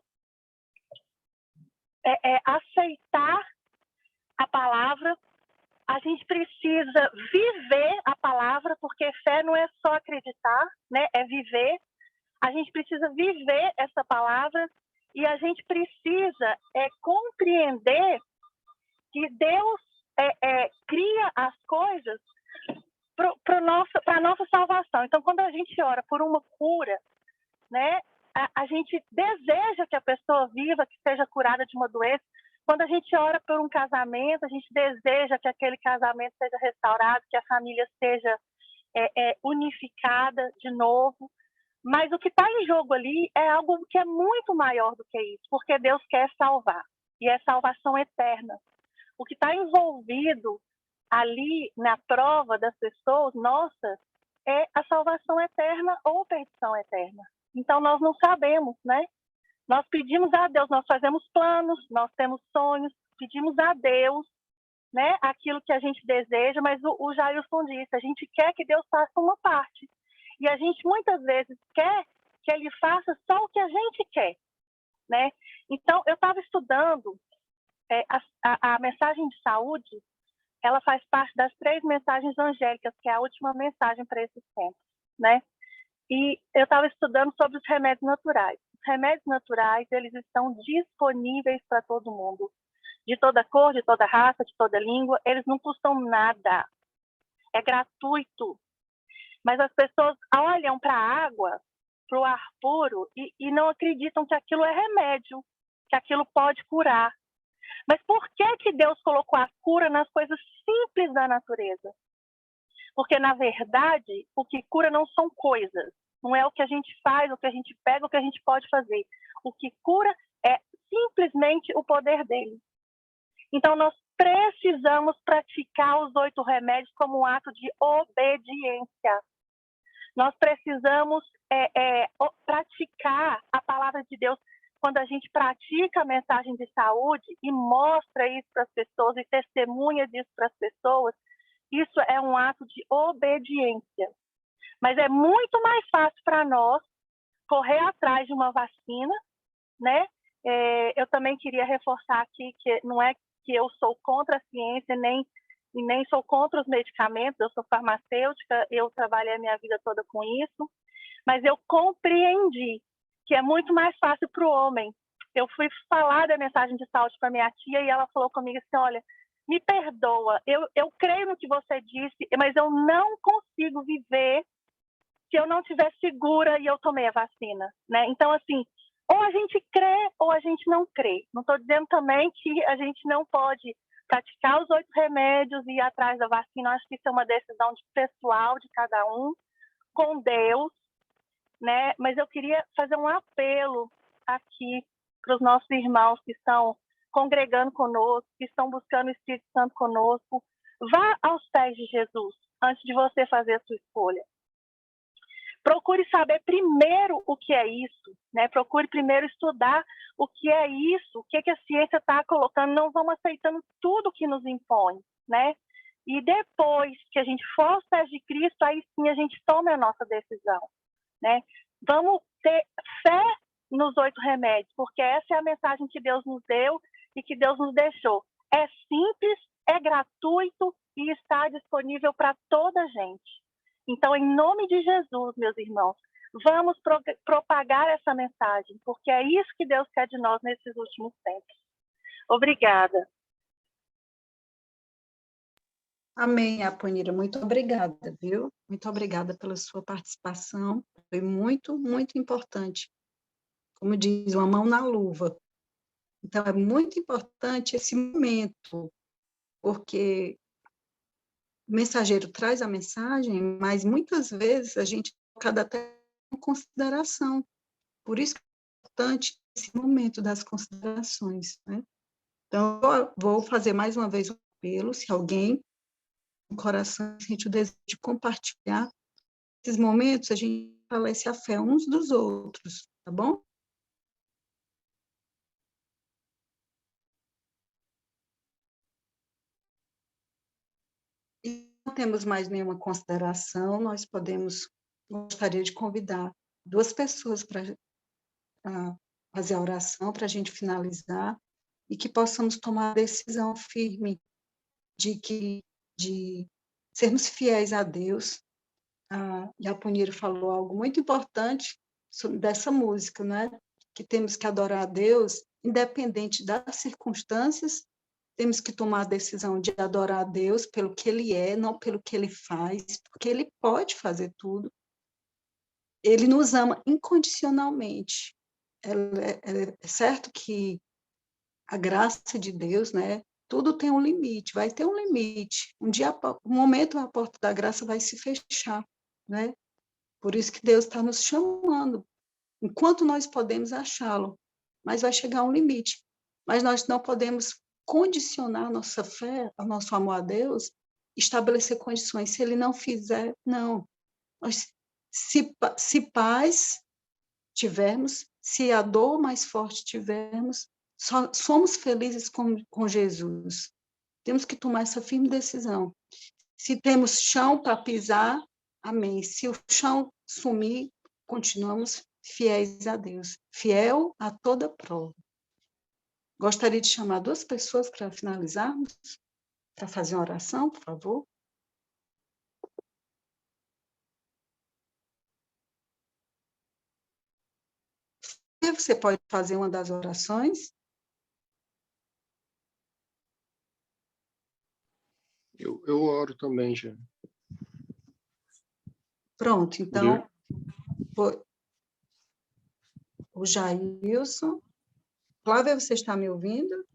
aceitar a palavra, a gente precisa viver a palavra, porque fé não é só acreditar, né? É viver. A gente precisa viver essa palavra e a gente precisa compreender que Deus cria as coisas para a nossa salvação. Então, quando a gente ora por uma cura, né, a gente deseja que a pessoa viva, que seja curada de uma doença. Quando a gente ora por um casamento, a gente deseja que aquele casamento seja restaurado, que a família seja unificada de novo. Mas o que está em jogo ali é algo que é muito maior do que isso, porque Deus quer salvar, e é salvação eterna. O que está envolvido ali na prova das pessoas nossas é a salvação eterna ou perdição eterna. Então, nós não sabemos, né? Nós pedimos a Deus, nós fazemos planos, nós temos sonhos, pedimos a Deus, né, aquilo que a gente deseja, mas o Jailson disse, a gente quer que Deus faça uma parte. E a gente muitas vezes quer que Ele faça só o que a gente quer, né? Então, eu estava estudando a mensagem de saúde, ela faz parte das 3 mensagens angélicas, que é a última mensagem para esses tempos, né? E eu estava estudando sobre os remédios naturais. Os remédios naturais, eles estão disponíveis para todo mundo. De toda cor, de toda raça, de toda língua, eles não custam nada. É gratuito. Mas as pessoas olham para a água, para o ar puro, e não acreditam que aquilo é remédio, que aquilo pode curar. Mas por que Deus colocou a cura nas coisas simples da natureza? Porque, na verdade, o que cura não são coisas. Não é o que a gente faz, o que a gente pega, o que a gente pode fazer. O que cura é simplesmente o poder dele. Então, nós precisamos praticar os 8 remédios como um ato de obediência. Nós precisamos praticar a palavra de Deus. Quando a gente pratica a mensagem de saúde e mostra isso para as pessoas e testemunha disso para as pessoas, isso é um ato de obediência. Mas é muito mais fácil para nós correr atrás de uma vacina, né? Eu também queria reforçar aqui que não é que eu sou contra a ciência, nem sou contra os medicamentos, eu sou farmacêutica, eu trabalhei a minha vida toda com isso, mas eu compreendi que é muito mais fácil para o homem. Eu fui falar da mensagem de saúde para minha tia e ela falou comigo assim, olha, me perdoa, eu creio no que você disse, mas eu não consigo viver se eu não estiver segura e eu tomei a vacina, né? Então, assim, ou a gente crê ou a gente não crê. Não estou dizendo também que a gente não pode praticar os 8 remédios e ir atrás da vacina. Eu acho que isso é uma decisão pessoal de cada um, com Deus, né? Mas eu queria fazer um apelo aqui para os nossos irmãos que estão congregando conosco, que estão buscando o Espírito Santo conosco. Vá aos pés de Jesus antes de você fazer a sua escolha. Procure saber primeiro o que é isso, né? Procure primeiro estudar o que é isso, o que a ciência está colocando. Não vamos aceitando tudo que nos impõe, né? E depois que a gente for aos pés de Cristo, aí sim a gente toma a nossa decisão, né? Vamos ter fé nos 8 remédios, porque essa é a mensagem que Deus nos deu e que Deus nos deixou. É simples, é gratuito e está disponível para toda a gente. Então, em nome de Jesus, meus irmãos, vamos propagar essa mensagem, porque é isso que Deus quer de nós nesses últimos tempos. Obrigada. Amém, Aponira. Muito obrigada, viu? Muito obrigada pela sua participação. Foi muito, muito importante. Como diz, uma mão na luva. Então, é muito importante esse momento, porque o mensageiro traz a mensagem, mas muitas vezes a gente coloca até em consideração. Por isso que é importante esse momento das considerações, né? Então, eu vou fazer mais uma vez um apelo, se alguém no coração sente o desejo de compartilhar nesses momentos, a gente fortalece a fé uns dos outros, tá bom? E não temos mais nenhuma consideração, gostaria de convidar 2 pessoas para fazer a oração, para a gente finalizar, e que possamos tomar a decisão firme de sermos fiéis a Deus. A Yapuniro falou algo muito importante dessa música, né? Que temos que adorar a Deus, independente das circunstâncias, temos que tomar a decisão de adorar a Deus pelo que Ele é, não pelo que Ele faz, porque Ele pode fazer tudo. Ele nos ama incondicionalmente. É certo que a graça de Deus, né? Tudo tem um limite, vai ter um limite. Um momento a porta da graça vai se fechar, né? Por isso que Deus está nos chamando, enquanto nós podemos achá-lo, mas vai chegar um limite. Mas nós não podemos condicionar a nossa fé, o nosso amor a Deus, estabelecer condições. Se Ele não fizer, não. Se paz tivermos, se a dor mais forte tivermos, somos felizes com Jesus. Temos que tomar essa firme decisão. Se temos chão para pisar, amém. Se o chão sumir, continuamos fiéis a Deus, fiel a toda prova. Gostaria de chamar 2 pessoas para finalizarmos, para fazer uma oração, por favor. Você pode fazer uma das orações? Eu oro também, já. Pronto, então, o Jailson. Flávia, você está me ouvindo?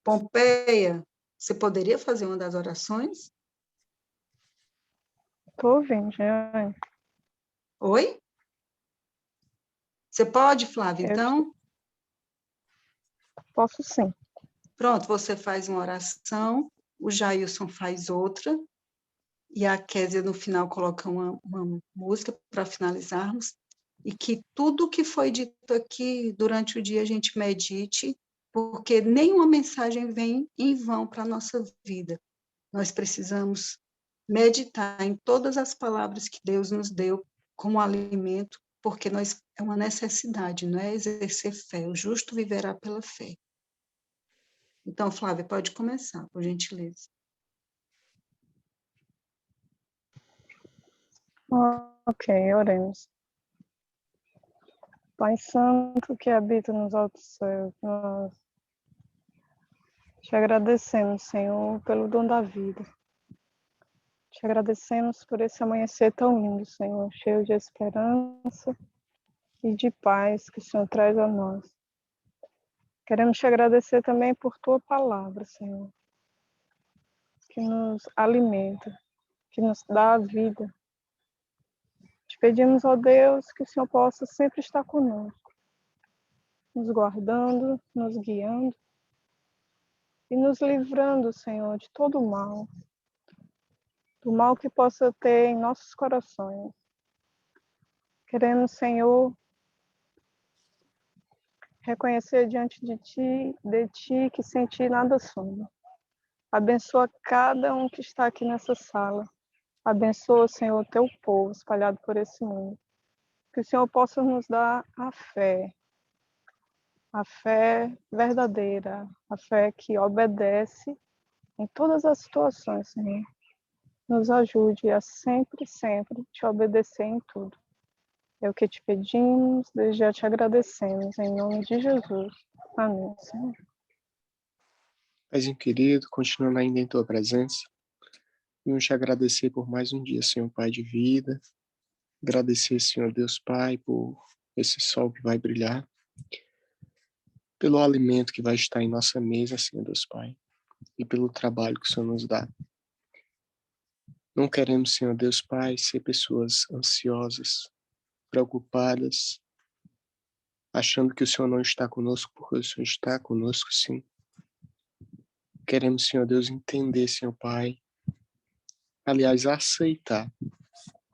Pompeia, você poderia fazer uma das orações? Estou ouvindo, Jeane. Oi? Você pode, Flávia, então? Posso sim. Pronto, você faz uma oração, o Jailson faz outra, e a Kézia, no final, coloca uma música para finalizarmos, e que tudo que foi dito aqui durante o dia a gente medite, porque nenhuma mensagem vem em vão para a nossa vida. Nós precisamos meditar em todas as palavras que Deus nos deu como alimento, porque é uma necessidade, não é exercer fé. O justo viverá pela fé. Então, Flávia, pode começar, por gentileza. Ok, oremos. Pai Santo que habita nos altos céus, nós te agradecemos, Senhor, pelo dom da vida. Te agradecemos por esse amanhecer tão lindo, Senhor, cheio de esperança e de paz que o Senhor traz a nós. Queremos te agradecer também por tua palavra, Senhor, que nos alimenta, que nos dá a vida. Te pedimos, ó Deus, que o Senhor possa sempre estar conosco, nos guardando, nos guiando e nos livrando, Senhor, de todo o mal, do mal que possa ter em nossos corações. Queremos, Senhor, reconhecer diante de Ti, que sem Ti nada somos. Abençoa cada um que está aqui nessa sala. Abençoa, Senhor, Teu povo espalhado por esse mundo. Que o Senhor possa nos dar a fé verdadeira, a fé que obedece em todas as situações, Senhor. Nos ajude a sempre, sempre te obedecer em tudo. É o que te pedimos, desde já te agradecemos, em nome de Jesus. Amém, Senhor. Paizinho querido, continuando ainda em tua presença, vamos te agradecer por mais um dia, Senhor Pai de vida. Agradecer, Senhor Deus Pai, por esse sol que vai brilhar, pelo alimento que vai estar em nossa mesa, Senhor Deus Pai, e pelo trabalho que o Senhor nos dá. Não queremos, Senhor Deus Pai, ser pessoas ansiosas, preocupadas, achando que o Senhor não está conosco, porque o Senhor está conosco, sim. Queremos, Senhor Deus, entender, Senhor Pai, aliás, aceitar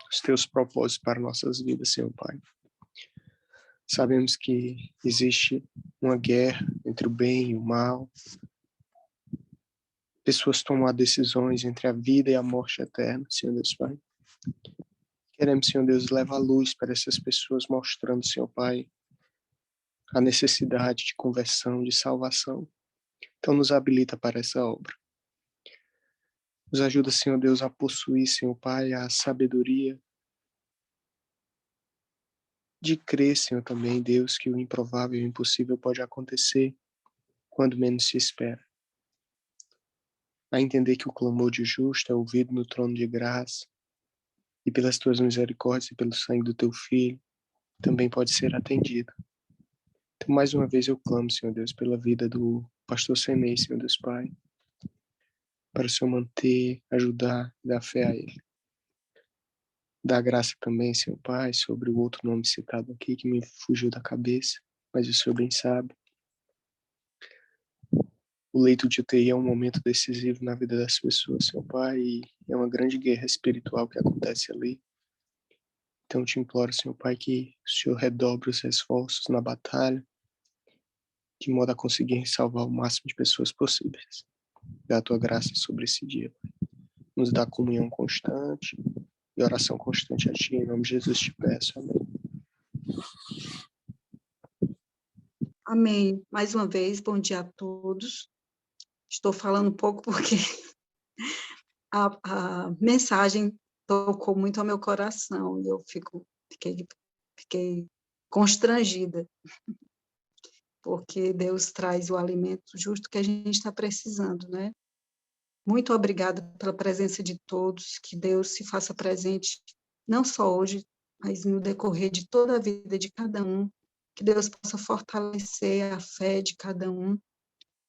os teus propósitos para nossas vidas, Senhor Pai. Sabemos que existe uma guerra entre o bem e o mal. Pessoas tomam decisões entre a vida e a morte eterna, Senhor Deus Pai. Queremos, Senhor Deus, levar luz para essas pessoas, mostrando, Senhor Pai, a necessidade de conversão, de salvação. Então nos habilita para essa obra. Nos ajuda, Senhor Deus, a possuir, Senhor Pai, a sabedoria de crer, Senhor, também, Deus, que o improvável e o impossível pode acontecer quando menos se espera. A entender que o clamor de justo é ouvido no trono de graça e pelas tuas misericórdias e pelo sangue do teu Filho também pode ser atendido. Então, mais uma vez eu clamo, Senhor Deus, pela vida do pastor Senei, Senhor Deus Pai, para o Senhor manter, ajudar, dar fé a ele. Dá graça também, Senhor Pai, sobre o outro nome citado aqui, que me fugiu da cabeça, mas o Senhor bem sabe. O leito de UTI é um momento decisivo na vida das pessoas, Senhor Pai, e é uma grande guerra espiritual que acontece ali. Então eu te imploro, Senhor Pai, que o Senhor redobre os esforços na batalha, de modo a conseguir salvar o máximo de pessoas possíveis. Dá a tua graça sobre esse dia, Pai. Nos dá comunhão constante e oração constante a Ti. Em nome de Jesus te peço. Amém. Amém. Mais uma vez, bom dia a todos. Estou falando um pouco porque a mensagem tocou muito ao meu coração e eu fiquei constrangida, porque Deus traz o alimento justo que a gente está precisando, né? Muito obrigada pela presença de todos, que Deus se faça presente, não só hoje, mas no decorrer de toda a vida de cada um, que Deus possa fortalecer a fé de cada um,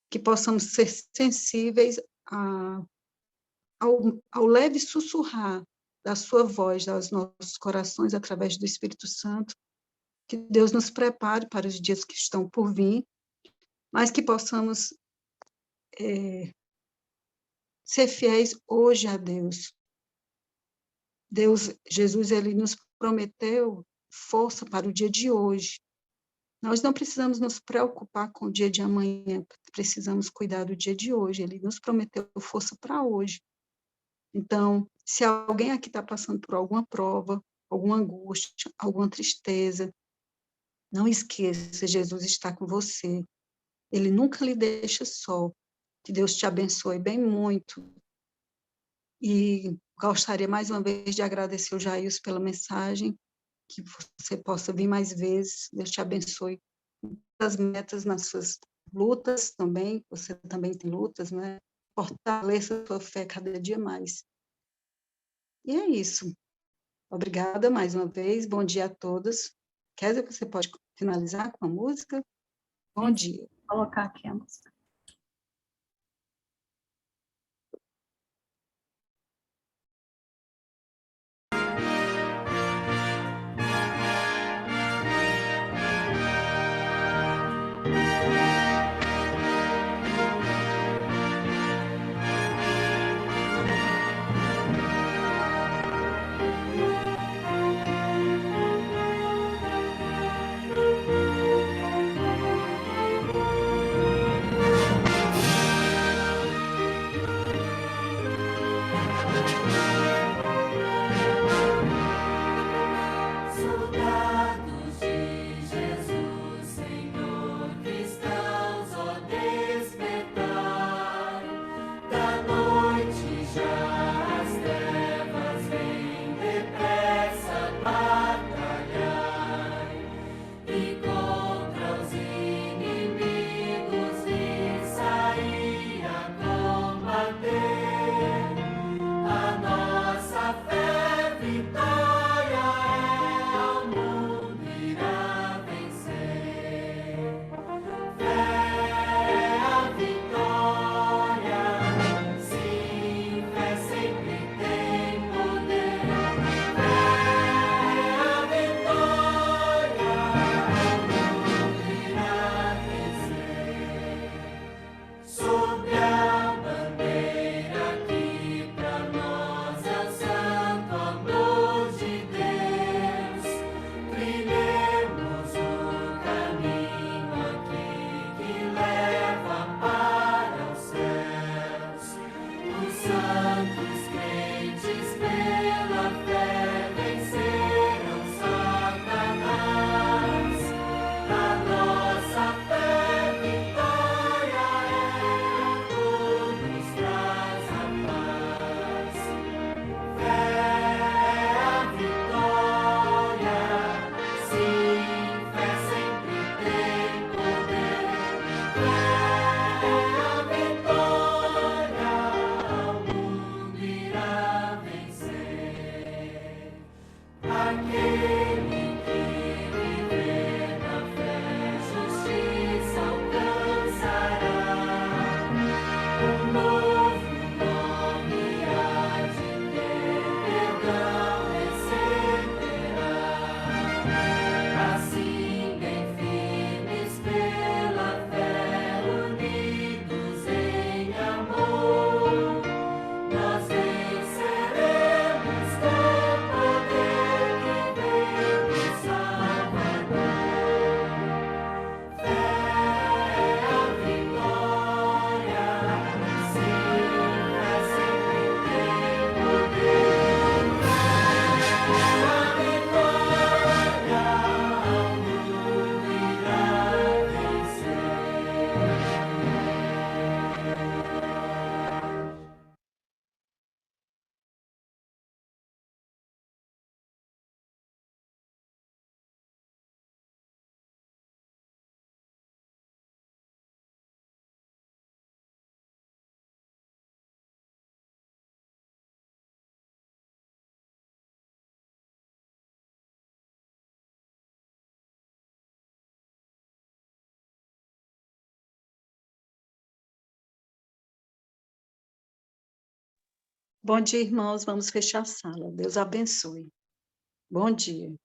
que possamos ser sensíveis ao leve sussurrar da sua voz aos nossos corações através do Espírito Santo, que Deus nos prepare para os dias que estão por vir, mas que possamos ser fiéis hoje a Deus. Jesus, ele nos prometeu força para o dia de hoje. Nós não precisamos nos preocupar com o dia de amanhã, precisamos cuidar do dia de hoje. Ele nos prometeu força para hoje. Então, se alguém aqui está passando por alguma prova, alguma angústia, alguma tristeza, não esqueça, Jesus está com você. Ele nunca lhe deixa só. Que Deus te abençoe bem muito. E gostaria mais uma vez de agradecer o Jailson pela mensagem, que você possa vir mais vezes. Deus te abençoe as metas nas suas lutas também. Você também tem lutas, né? Fortaleça a sua fé cada dia mais. E é isso. Obrigada mais uma vez. Bom dia a todos. Kézia, você pode finalizar com a música? Bom dia. Vou colocar aqui a música. Bom dia, irmãos. Vamos fechar a sala. Deus abençoe. Bom dia.